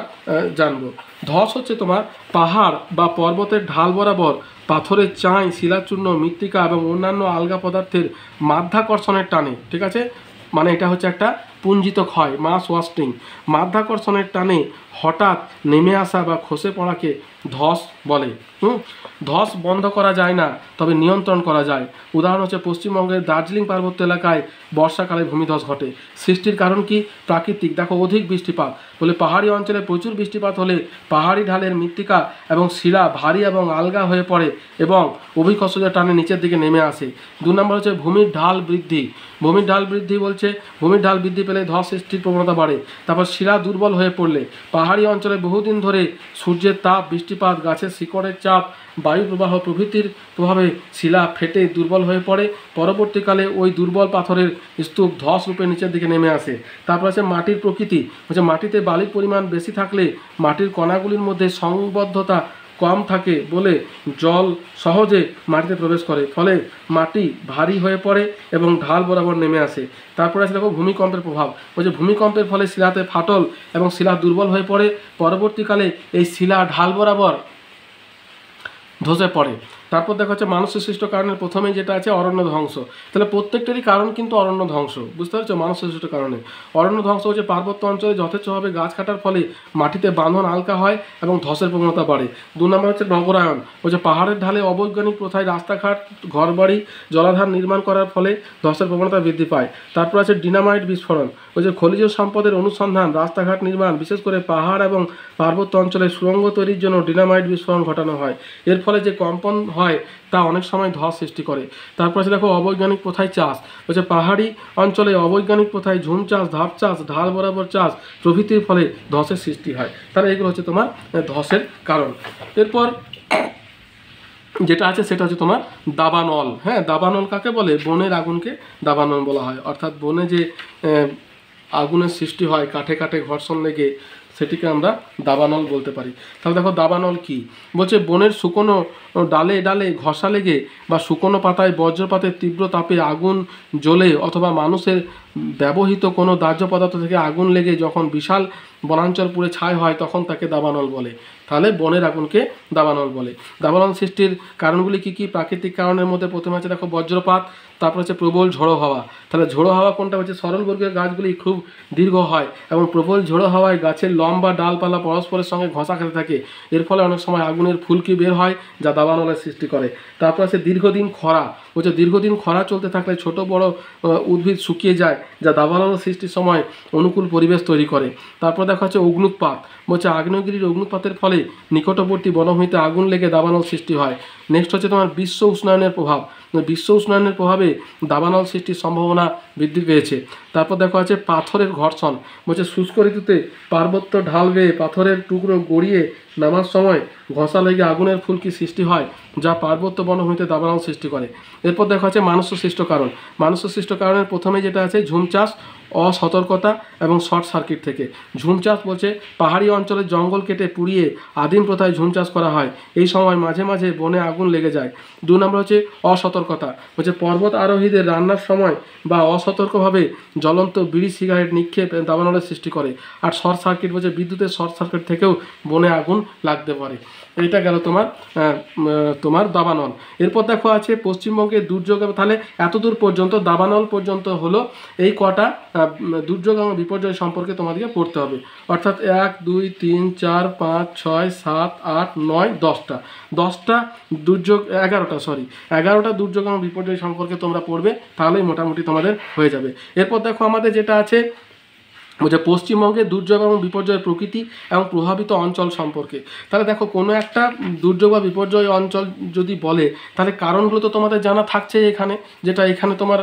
জানবো। ধস হচ্ছে তোমার পাহাড় বা পর্বতের ঢাল বরাবর পাথরের চাঁই, শিলাচূর্ণ, মৃত্তিকা এবং অন্যান্য আলগা পদার্থের মাধ্যাকর্ষণের টানে। ঠিক আছে, মানে এটা হচ্ছে একটা পুঞ্জিত ক্ষয়, মাস ওয়াস্টিং। মাধ্যাকর্ষণের টানে হঠাৎ নেমে আসা বা খসে পড়াকে ধস বলে। ধস বন্ধ করা যায় না, তবে নিয়ন্ত্রণ করা যায়। উদাহরণ হচ্ছে পশ্চিমবঙ্গের দার্জিলিং পার্বত্য এলাকায় বর্ষাকালে ভূমিধস ঘটে। সৃষ্টির কারণ কি? প্রাকৃতিক। দেখো অধিক বৃষ্টিপাত বলে পাহাড়ি অঞ্চলে প্রচুর বৃষ্টিপাত হলে পাহাড়ি ঢালের মৃত্তিকা এবং শিলা ভারী এবং আলগা হয়ে পড়ে এবং অভিকর্ষজের টানে নিচের দিকে নেমে আসে। 2 নম্বর হচ্ছে ভূমির ঢাল বৃদ্ধি। ভূমির ঢাল বৃদ্ধি বলছে ভূমির ঢাল বৃদ্ধি পেলে ধস সৃষ্টির প্রবণতা বাড়ে। তারপর শিলা দুর্বল হয়ে পড়লে পাহাড়ি অঞ্চলে বহুদিন ধরে সূর্যের তাপ, বৃষ্টিপাত, গাছের শিকড়ের চাপ, বায়ু প্রবাহ প্রভৃতির প্রভাবে শিলা ফেটে দুর্বল হয়ে পড়ে। পরবর্তীকালে ওই দুর্বল পাথরের স্তূপ ধস রূপে নিচের দিকে নেমে আসে। তারপর আছে মাটির প্রকৃতি। হচ্ছে মাটিতে বালির পরিমাণ বেশি থাকলে মাটির কণাগুলির মধ্যে সংবদ্ধতা কম থাকে বলে জল সহজে মাটিতে প্রবেশ করে, ফলে মাটি ভারী হয়ে পড়ে এবং ঢাল বরাবর নেমে আসে। তারপরে আছে দেখো ভূমিকম্পের প্রভাব। বলছে ভূমিকম্পের ফলে শিলাতে ফাটল এবং শিলা দুর্বল হয়ে পড়ে। পরবর্তীকালে এই শিলা ঢাল বরাবর ধসে পড়ে। তারপর দেখা হচ্ছে মানুষের সৃষ্ট কারণের প্রথমেই যেটা আছে অরণ্য ধ্বংস। তাহলে প্রত্যেকটারই কারণ কিন্তু অরণ্য ধ্বংস, বুঝতে পারছো? মানুষের সৃষ্ট কারণে অরণ্য ধ্বংস হচ্ছে পার্বত্য অঞ্চলে যথেচ্ছভাবে গাছ কাটার ফলে মাটিতে বাঁধন হালকা হয় এবং ধসের প্রবণতা বাড়ে। 2 নম্বর হচ্ছে নগরায়ন। হচ্ছে পাহাড়ের ঢালে অবৈজ্ঞানিক প্রথায় রাস্তাঘাট, ঘরবাড়ি, জলাধার নির্মাণ করার ফলে ধসের প্রবণতা বৃদ্ধি পায়। তারপর আছে ডিনামাইট বিস্ফোরণ। যে খনিজ সম্পদের অনুসন্ধান, রাস্তাঘাট নির্মাণ, বিশেষ করে পাহাড় এবং পার্বত্য অঞ্চলে সুড়ঙ্গ তৈরির জন্য ডিনামাইট বিস্ফোরণ ঘটানো হয়। এর ফলে যে কম্পন হয় তা অনেক সময় ধস সৃষ্টি করে। তারপর আছে দেখো অবৈজ্ঞানিক প্রথায় চাষ। হচ্ছে পাহাড়ি অঞ্চলে অবৈজ্ঞানিক প্রথায় ঝুম চাষ, ধাপ চাষ, ঢাল বরাবর চাষ প্রভৃতির ফলে ধসের সৃষ্টি হয়। তাহলে এগুলো হচ্ছে তোমার ধসের কারণ। এরপর যেটা আছে সেটা হচ্ছে তোমার দাবানল। হ্যাঁ, দাবানল কাকে বলে? বনের আগুনকে দাবানল বলা হয়। অর্থাৎ বনে যে আগুনের সৃষ্টি হয় কাঠে কাঠে ঘর্ষণ লেগে, সেটিকে আমরা দাবানল বলতে পারি। তাহলে দেখো দাবানল কি বলছে, বনের শুকনো ডালে ডালে ঘষা লেগে বা শুকনো পাতায় বজ্রপাতের তীব্র তাপে আগুন জ্বলে অথবা মানুষের ব্যবহৃত কোনো দাহ্য পদার্থ থেকে আগুন লেগে যখন বিশাল বনাঞ্চল পুড়ে ছাই হয় তখন তাকে দাবানল বলে। তাহলে বনের আগুনকে দাবানল বলে। দাবানল সৃষ্টির কারণগুলি কি কি? প্রাকৃতিক কারণের মধ্যে প্রথমে আছে দেখো বজ্রপাত, তারপর হচ্ছে প্রবল ঝোড়ো হাওয়া। তাহলে ঝোড়ো হাওয়া কোনটা? হচ্ছে সরলবর্গীয় গাছগুলি খুব দীর্ঘ হয় এবং প্রবল ঝোড়ো হাওয়ায় গাছের লম্বা ডালপালা পরস্পরের সঙ্গে ঘষা খেতে থাকে। এর ফলে অনেক সময় আগুনের ফুলকি বের হয় যা দাবানলের সৃষ্টি করে। তারপর আছে দীর্ঘদিন খরা। বলছে দীর্ঘদিন খরা চলতে থাকলে ছোট বড় উদ্ভিদ শুকিয়ে যায় যা দাবানল সৃষ্টির সময় অনুকূল পরিবেশ তৈরি করে। তারপর দেখা হচ্ছে অগ্নুৎপাত। বলছে আগ্নেয়গিরির অগ্নুৎপাতের ফলে নিকটবর্তী বনভূমিতে আগুন লেগে দাবানল সৃষ্টি হয়। নেক্সট হচ্ছে তোমার বিশ্ব উষ্ণায়নের প্রভাব। বিশ্ব উষ্ণায়নের প্রভাবে দাবানল সৃষ্টির সম্ভাবনা বৃদ্ধি পেয়েছে। তারপর দেখা আছে পাথরের ঘর্ষণ। বলছে শুষ্ক ঋতুতে পার্বত্য ঢাল বেয়ে পাথরের টুকরো গড়িয়ে নামার সময় ঘষা লেগে আগুনের ফুলকি সৃষ্টি হয় যা পার্বত্য বনভূমিতে দাবানল সৃষ্টি করে। এরপর দেখা আছে মানুষ সৃষ্ট কারণ। মানুষ সৃষ্ট কারণের প্রথমে যেটা আছে ঝুম চাষ, অসতর্কতা এবং শর্ট সার্কিট থেকে। ঝুম চাষ বলছে পাহাড়ি অঞ্চলে জঙ্গল কেটে পুড়িয়ে আদিম প্রথায় ঝুম চাষ করা হয়। এই সময় মাঝে মাঝে বনে আগুন লেগে যায়। 2 নম্বর হচ্ছে অসতর্কতা। বলছে পর্বত আরোহীদের রান্নার সময় বা অসতর্কভাবে জ্বলন্ত বিড়ি সিগারেট নিক্ষেপ দাবানলের সৃষ্টি করে। আর শর্ট সার্কিট বলছে বিদ্যুতের শর্ট সার্কিট থেকেও বনে আগুন লাগতে পারে। এটা গেল তোমার দাবানল। এরপর দেখো আছে পশ্চিমবঙ্গের দুর্যোগ। তাহলে এতদূর পর্যন্ত দাবানল পর্যন্ত হলো। এই কটা দুর্যোগ এবং বিপর্যয় সম্পর্কে তোমাদেরকে পড়তে হবে। অর্থাৎ 1 2 3 4 5 6 7 8 9 10টা দুর্যোগ, 11টা দুর্যোগ এবং বিপর্যয় সম্পর্কে তোমরা পড়বে, তাহলেই মোটামুটি তোমাদের হয়ে যাবে। এরপর দেখো আমাদের যেটা আছে বলছে পশ্চিমবঙ্গের দুর্যোগ এবং বিপর্যয়ের প্রকৃতি এবং প্রভাবিত অঞ্চল সম্পর্কে। তাহলে দেখো কোনো একটা দুর্যোগ বা বিপর্যয় অঞ্চল যদি বলে তাহলে কারণগুলো তো তোমাদের জানা থাকছে এখানে, যেটা এখানে তোমার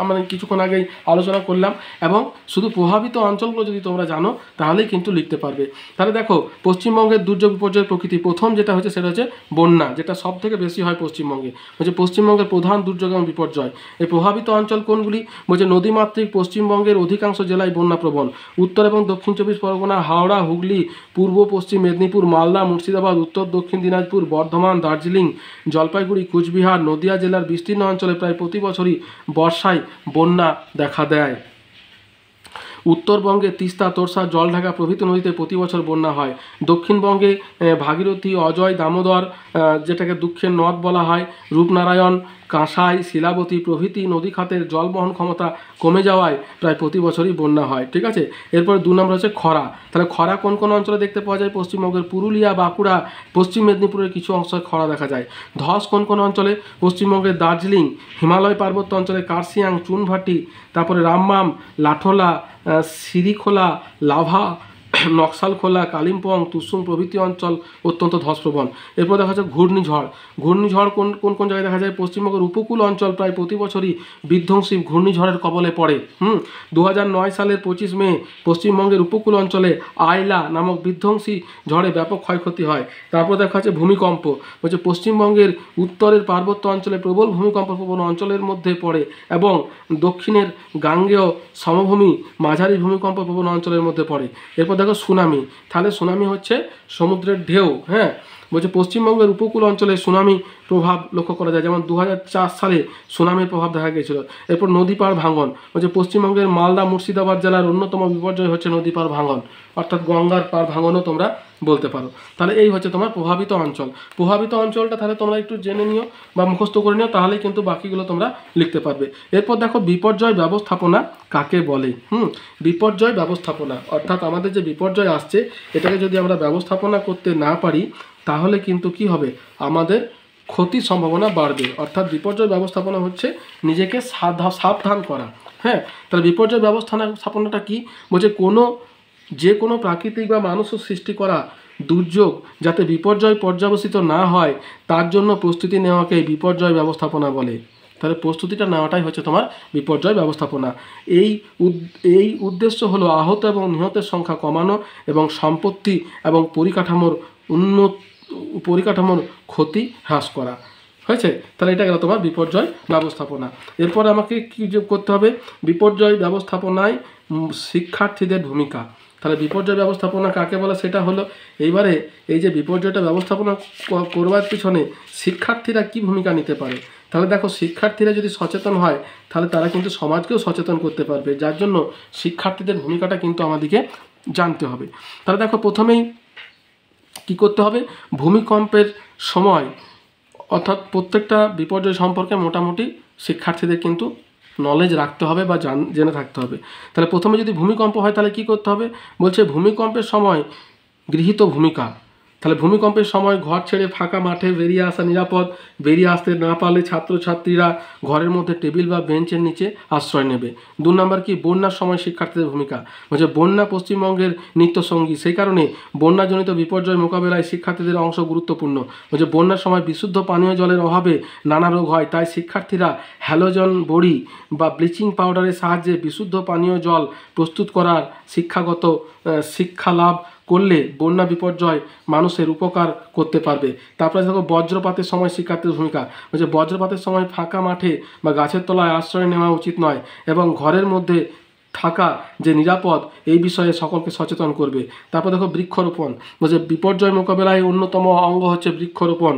আমরা কিছুক্ষণ আগেই আলোচনা করলাম, এবং শুধু প্রভাবিত অঞ্চলগুলো যদি তোমরা জানো তাহলেই কিন্তু লিখতে পারবে। তাহলে দেখো পশ্চিমবঙ্গের দুর্যোগ বিপর্যয়ের প্রকৃতি, প্রথম যেটা হচ্ছে সেটা হচ্ছে বন্যা, যেটা সব থেকে বেশি হয় পশ্চিমবঙ্গে। বলছে পশ্চিমবঙ্গের প্রধান দুর্যোগ এবং বিপর্যয়, এই প্রভাবিত অঞ্চল কোনগুলি? বলছে নদীমাতৃক পশ্চিমবঙ্গের অধিকাংশ জেলায় বন্যাপ্রবণ, উত্তর এবং দক্ষিণ চব্বিশ পরগনা, হাওড়া, হুগলি, পূর্ব পশ্চিম মেদিনীপুর, মালদা, মুর্শিদাবাদ, উত্তর দক্ষিণ দিনাজপুর, বর্ধমান, দার্জিলিং, জলপাইগুড়ি, কুচবিহার, নদিয়া জেলার বিস্তীর্ণ অঞ্চলে প্রায় প্রতি বছরই বর্ষায় বন্যা দেখা দেয়। উত্তরবঙ্গে তিস্তা, তোরসা, জলঢাকা প্রভৃতি নদীতে প্রতি বছর বন্যা হয়। দক্ষিণবঙ্গে ভাগীরথী, অজয়, দামোদর, যেটাকে দুঃখের নদ বলা হয়, রূপনারায়ণ, কাঁসাই, শিলাবতী প্রভৃতি নদী খাতের জলবহন ক্ষমতা কমে যাওয়ায় প্রায় প্রতি বছরই বন্যা হয়। ঠিক আছে, এরপর 2 নম্বর হচ্ছে খরা। তাহলে খরা কোন কোন অঞ্চলে দেখতে পাওয়া যায়? পশ্চিমবঙ্গের পুরুলিয়া, বাঁকুড়া, পশ্চিম মেদিনীপুরের কিছু অংশে খরা দেখা যায়। ধস কোন কোন অঞ্চলে? পশ্চিমবঙ্গের দার্জিলিং, হিমালয় পার্বত্য অঞ্চলে কার্শিয়াং, চুনভাটি, তারপরে রামমাম, লাঠোলা, সিরিখোলা, লাভা, নকশালখোলা, কালিম্পং, তুসুং প্রভৃতি অঞ্চল অত্যন্ত ধসপ্রবণ। এরপর দেখা যাচ্ছে ঘূর্ণিঝড়। ঘূর্ণিঝড় কোন কোন কোন জায়গায় দেখা যায়? পশ্চিমবঙ্গের উপকূল অঞ্চল প্রায় প্রতি বছরই বিধ্বংসী ঘূর্ণিঝড়ের কবলে পড়ে। 2009 সালের 25 মে পশ্চিমবঙ্গের উপকূল অঞ্চলে আইলা নামক বিধ্বংসী ঝড়ে ব্যাপক ক্ষয়ক্ষতি হয়। তারপর দেখা যাচ্ছে ভূমিকম্প। বলছে পশ্চিমবঙ্গের উত্তরের পার্বত্য অঞ্চলে প্রবল ভূমিকম্প প্রবণ অঞ্চলের মধ্যে পড়ে এবং দক্ষিণের গাঙ্গেয় সমভূমি মাঝারি ভূমিকম্প প্রবণ অঞ্চলের মধ্যে পড়ে। এরপর দেখো সুনামি। তাহলে সুনামি হচ্ছে সমুদ্রের ঢেউ। হ্যাঁ, বলছে পশ্চিমবঙ্গের উপকূল অঞ্চলে সুনামি প্রভাব লক্ষ্য করা যায়, যেমন 2004 সালে সুনামির প্রভাব দেখা গিয়েছিল। এরপর নদী পাড় ভাঙন। বলছে পশ্চিমবঙ্গের মালদা, মুর্শিদাবাদ জেলার অন্যতম বিপর্যয় হচ্ছে নদী পাড় ভাঙন, অর্থাৎ গঙ্গার পাড় ভাঙনও তোমরা বলতে পারো। তাহলে এই হচ্ছে তোমার প্রভাবিত অঞ্চল। প্রভাবিত অঞ্চলটা তাহলে তোমরা একটু জেনে নিও বা মুখস্থ করে নিও, তাহলেই কিন্তু বাকিগুলো তোমরা লিখতে পারবে। এরপর দেখো বিপর্যয় ব্যবস্থাপনা কাকে বলে। বিপর্যয় ব্যবস্থাপনা অর্থাৎ আমাদের যে বিপর্যয় আসছে এটাকে যদি আমরা ব্যবস্থাপনা করতে না পারি তাহলে কিন্তু কি হবে? আমাদের ক্ষতির সম্ভাবনা বাড়বে। অর্থাৎ বিপর্যয় ব্যবস্থাপনা হচ্ছে নিজেকে সাবধান করা। হ্যাঁ, তাহলে বিপর্যয় ব্যবস্থাপনাটা কি? বলছে যে কোনো প্রাকৃতিক বা মানুষের সৃষ্টি করা দুর্যোগ যাতে বিপর্যয় পর্যবসিত না হয় তার জন্য প্রস্তুতি নেওয়াকে বিপর্যয় ব্যবস্থাপনা বলে। তাহলে প্রস্তুতিটা নেওয়াটাই হচ্ছে তোমার বিপর্যয় ব্যবস্থাপনা। এই উদ্দেশ্য হলো আহত এবং নিহতের সংখ্যা কমানো এবং সম্পত্তি এবং পরিকাঠামোর ক্ষতি হ্রাস করা। হয়েছে? তাহলে এটা গেল তোমার বিপর্যয় ব্যবস্থাপনা। এরপর আমাকে কী করতে হবে? বিপর্যয় ব্যবস্থাপনায় শিক্ষার্থীদের ভূমিকা। তাহলে বিপর্যয় ব্যবস্থাপনা কাকে বলে সেটা হলো, এইবারে এই যে বিপর্যয়টা ব্যবস্থাপনা করবার পিছনে শিক্ষার্থীরা কি ভূমিকা নিতে পারে। তাহলে দেখো শিক্ষার্থীরা যদি সচেতন হয় তাহলে তারা কিন্তু সমাজকেও সচেতন করতে পারবে, যার জন্য শিক্ষার্থীদের ভূমিকাটা কিন্তু আমাদেরকে জানতে হবে। তাহলে দেখো প্রথমেই কি করতে হবে? ভূমিকম্পের সময় অর্থাৎ প্রত্যেকটা বিপর্যয় সম্পর্কে মোটামুটি শিক্ষার্থীদের কিন্তু নলেজ রাখতে হবে বা জেনে থাকতে হবে। তাহলে প্রথমে যদি ভূমিকম্প হয় তাহলে কি করতে হবে? বলছে ভূমিকম্পের সময় গৃহীত ভূমিকা। তাহলে ভূমিকম্পের সময় ঘর ছেড়ে ফাঁকা মাঠে বেরিয়ে আসা নিরাপদ। বেরিয়ে আসতে না পারলে ছাত্রছাত্রীরা ঘরের মধ্যে টেবিল বা বেঞ্চের নিচে আশ্রয় নেবে। 2 নম্বর কি? বন্যার সময় শিক্ষার্থীদের ভূমিকা। বলছে বন্যা পশ্চিমবঙ্গের নিত্যসঙ্গী, সেই কারণে বন্যাজনিত বিপর্যয় মোকাবেলায় শিক্ষার্থীদের অংশ গুরুত্বপূর্ণ। বলছে বন্যার সময় বিশুদ্ধ পানীয় জলের অভাবে নানা রোগ হয়, তাই শিক্ষার্থীরা হ্যালোজেন বড়ি বা ব্লিচিং পাউডারের সাহায্যে বিশুদ্ধ পানীয় জল প্রস্তুত করার শিক্ষা লাভ করলে বন্যা বিপর্যয় মানুষের উপকার করতে পারবে। তারপরে দেখো বজ্রপাতের সময় শিক্ষার্থীর ভূমিকা। বলছে বজ্রপাতের সময় ফাঁকা মাঠে বা গাছের তলায় আশ্রয় নেওয়া উচিত নয় এবং ঘরের মধ্যে থাকা যে নিরাপদ এই বিষয়ে সকলকে সচেতন করবে। তারপর দেখো বৃক্ষরোপণ। বলছে বিপর্যয় মোকাবেলায় অন্যতম অঙ্গ হচ্ছে বৃক্ষরোপণ।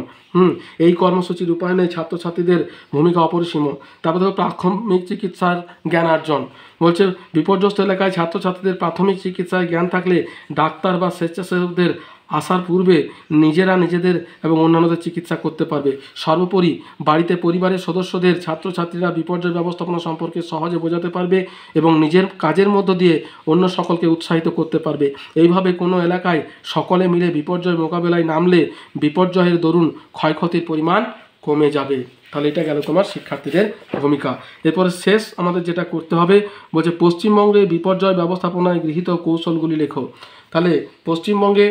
এই কর্মসূচির রূপায়ণে ছাত্রছাত্রীদের ভূমিকা অপরিসীম। তারপর দেখো প্রাথমিক চিকিৎসার জ্ঞান অর্জন। বলছে বিপর্যস্ত এলাকায় ছাত্রছাত্রীদের প্রাথমিক চিকিৎসায় জ্ঞান থাকলে ডাক্তার বা স্বেচ্ছাসেবকদের আসার পূর্বে নিজেরা নিজেদের এবং অন্যান্যদের চিকিৎসা করতে পারবে। সর্বোপরি বাড়িতে পরিবারের সদস্যদের ছাত্রছাত্রীরা বিপর্যয় ব্যবস্থাপনা সম্পর্কে সহজে বোঝাতে পারবে এবং নিজের কাজের মধ্য দিয়ে অন্য সকলকে উৎসাহিত করতে পারবে। এইভাবে কোনো এলাকায় সকলে মিলে বিপর্যয় মোকাবেলায় নামলে বিপর্যয়ের দরুন ক্ষয়ক্ষতির পরিমাণ কমে যাবে। তাহলে এটা গেল তোমার শিক্ষার্থীদের ভূমিকা। এরপরে শেষ আমাদের যেটা করতে হবে, বলছে পশ্চিমবঙ্গে বিপর্যয় ব্যবস্থাপনায় গৃহীত কৌশলগুলি লেখো। তাহলে পশ্চিমবঙ্গে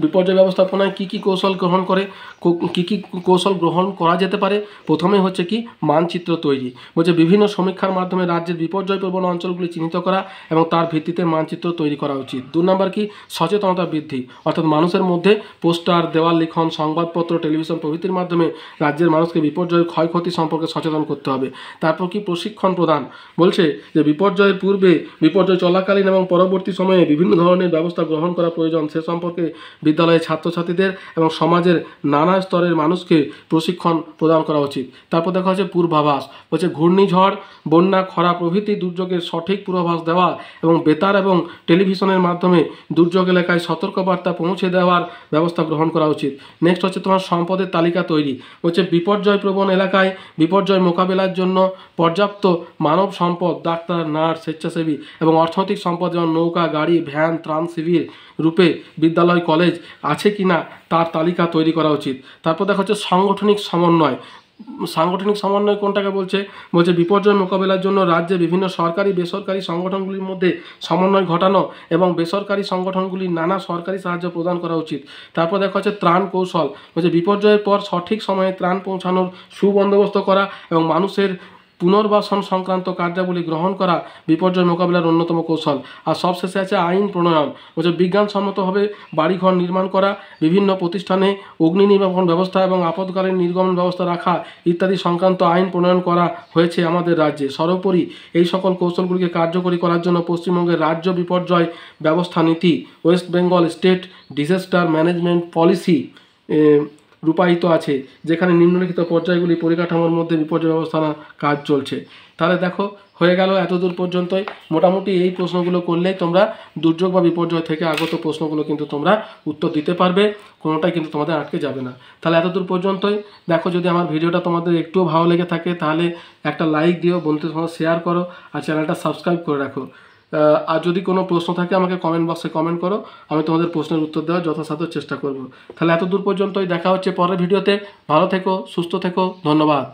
বিপর্যয় ব্যবস্থাপনায় কী কী কৌশল গ্রহণ করে, কী কী কৌশল গ্রহণ করা যেতে পারে। প্রথমে হচ্ছে কি মানচিত্র তৈরি, বলছে বিভিন্ন সমীক্ষার মাধ্যমে রাজ্যের বিপর্যয় প্রবণ অঞ্চলগুলি চিহ্নিত করা এবং তার ভিত্তিতে মানচিত্র তৈরি করা উচিত। 2 নম্বর কি সচেতনতা বৃদ্ধি, অর্থাৎ মানুষের মধ্যে পোস্টার, দেওয়াল লিখন, সংবাদপত্র, টেলিভিশন প্রভৃতির মাধ্যমে রাজ্যের মানুষকে বিপর্যয়ের ক্ষয়ক্ষতি সম্পর্কে সচেতন করতে হবে। তারপর কি প্রশিক্ষণ প্রদান, বলছে যে বিপর্যয়ের পূর্বে, বিপর্যয় চলাকালীন এবং পরবর্তী সময়ে বিভিন্ন ধরনের ব্যবস্থা গ্রহণ করা প্রয়োজন সে সম্পর্কে বিদ্যালয়ের ছাত্রছাত্রীদের এবং সমাজের নানা স্তরের মানুষকে প্রশিক্ষণ প্রদান করা উচিত। তারপর দেখা হচ্ছে পূর্বাভাস, বলছে ঘূর্ণিঝড়, বন্যা, খরা প্রভৃতি দুর্যোগের সঠিক পূর্বাভাস দেওয়া এবং বেতার এবং টেলিভিশনের মাধ্যমে দুর্যোগ এলাকায় সতর্কবার্তা পৌঁছে দেওয়ার ব্যবস্থা গ্রহণ করা উচিত। নেক্সট হচ্ছে তোমার সম্পদের তালিকা তৈরি, বলছে বিপর্যয় প্রবণ এলাকায় বিপর্যয় মোকাবেলার জন্য পর্যাপ্ত মানব সম্পদ, ডাক্তার, নার্স, স্বেচ্ছাসেবী এবং অর্থনৈতিক সম্পদ যেমন নৌকা, গাড়ি, ভ্যান, ত্রাণ শিবির রূপে বিদ্যালয়, কলেজ আছে কি না তার তালিকা তৈরি করা উচিত। তারপর দেখা হচ্ছে সাংগঠনিক সমন্বয়। সাংগঠনিক সমন্বয় কোনটাকে বলছে, বলছে বিপর্যয় মোকাবেলার জন্য রাজ্যে বিভিন্ন সরকারি বেসরকারি সংগঠনগুলির মধ্যে সমন্বয় ঘটানো এবং বেসরকারি সংগঠনগুলির নানা সরকারি সাহায্য প্রদান করা উচিত। তারপর দেখা হচ্ছে ত্রাণ কৌশল, বলছে বিপর্যয়ের পর সঠিক সময়ে ত্রাণ পৌঁছানোর সুবন্দোবস্ত করা এবং মানুষের পুনর্বাসন সংক্রান্ত কার্যাবলী গ্রহণ করা বিপর্যয় মোকাবিলার অন্যতম কৌশল। আর সবশেষে আছে আইন প্রণয়ন, বলছে বিজ্ঞানসম্মতভাবে বাড়িঘর নির্মাণ করা, বিভিন্ন প্রতিষ্ঠানে অগ্নি নির্বাপন ব্যবস্থা এবং আপদকালীন নির্গমন ব্যবস্থা রাখা ইত্যাদি সংক্রান্ত আইন প্রণয়ন করা হয়েছে আমাদের রাজ্যে। সর্বোপরি এই সকল কৌশলগুলিকে কার্যকরী করার জন্য পশ্চিমবঙ্গের রাজ্য বিপর্যয় ব্যবস্থা নীতি, West Bengal state disaster management policy রূপায়িত আছে, যেখানে নিম্নলিখিত পর্যায়গুলি পরিকাঠামোর মধ্যে বিপর্যয় ব্যবস্থাপনা কাজ চলছে। তাহলে দেখো হয়ে গেল এতদূর পর্যন্তই। মোটামুটি এই প্রশ্নগুলো করলেই তোমরা দুর্যোগ বা বিপর্যয় থেকে আগত প্রশ্নগুলো কিন্তু তোমরা উত্তর দিতে পারবে, কোনোটাই কিন্তু তোমাদের আটকে যাবে না। তাহলে এতদূর পর্যন্তই। দেখো যদি আমার ভিডিওটা তোমাদের একটুও ভালো লেগে থাকে তাহলে একটা লাইক দিও, বন্ধুদের সঙ্গে শেয়ার করো আর চ্যানেলটা সাবস্ক্রাইব করে রাখো। আর যদি কোনো প্রশ্ন থাকে আমাকে কমেন্ট বক্সে কমেন্ট করো, আমি তোমাদের প্রশ্নের উত্তর দেওয়ার যথাসাধ্য চেষ্টা করব। তাহলে এত দূর পর্যন্তই, দেখা হচ্ছে পরের ভিডিওতে। ভালো থেকো, সুস্থ থেকো, ধন্যবাদ।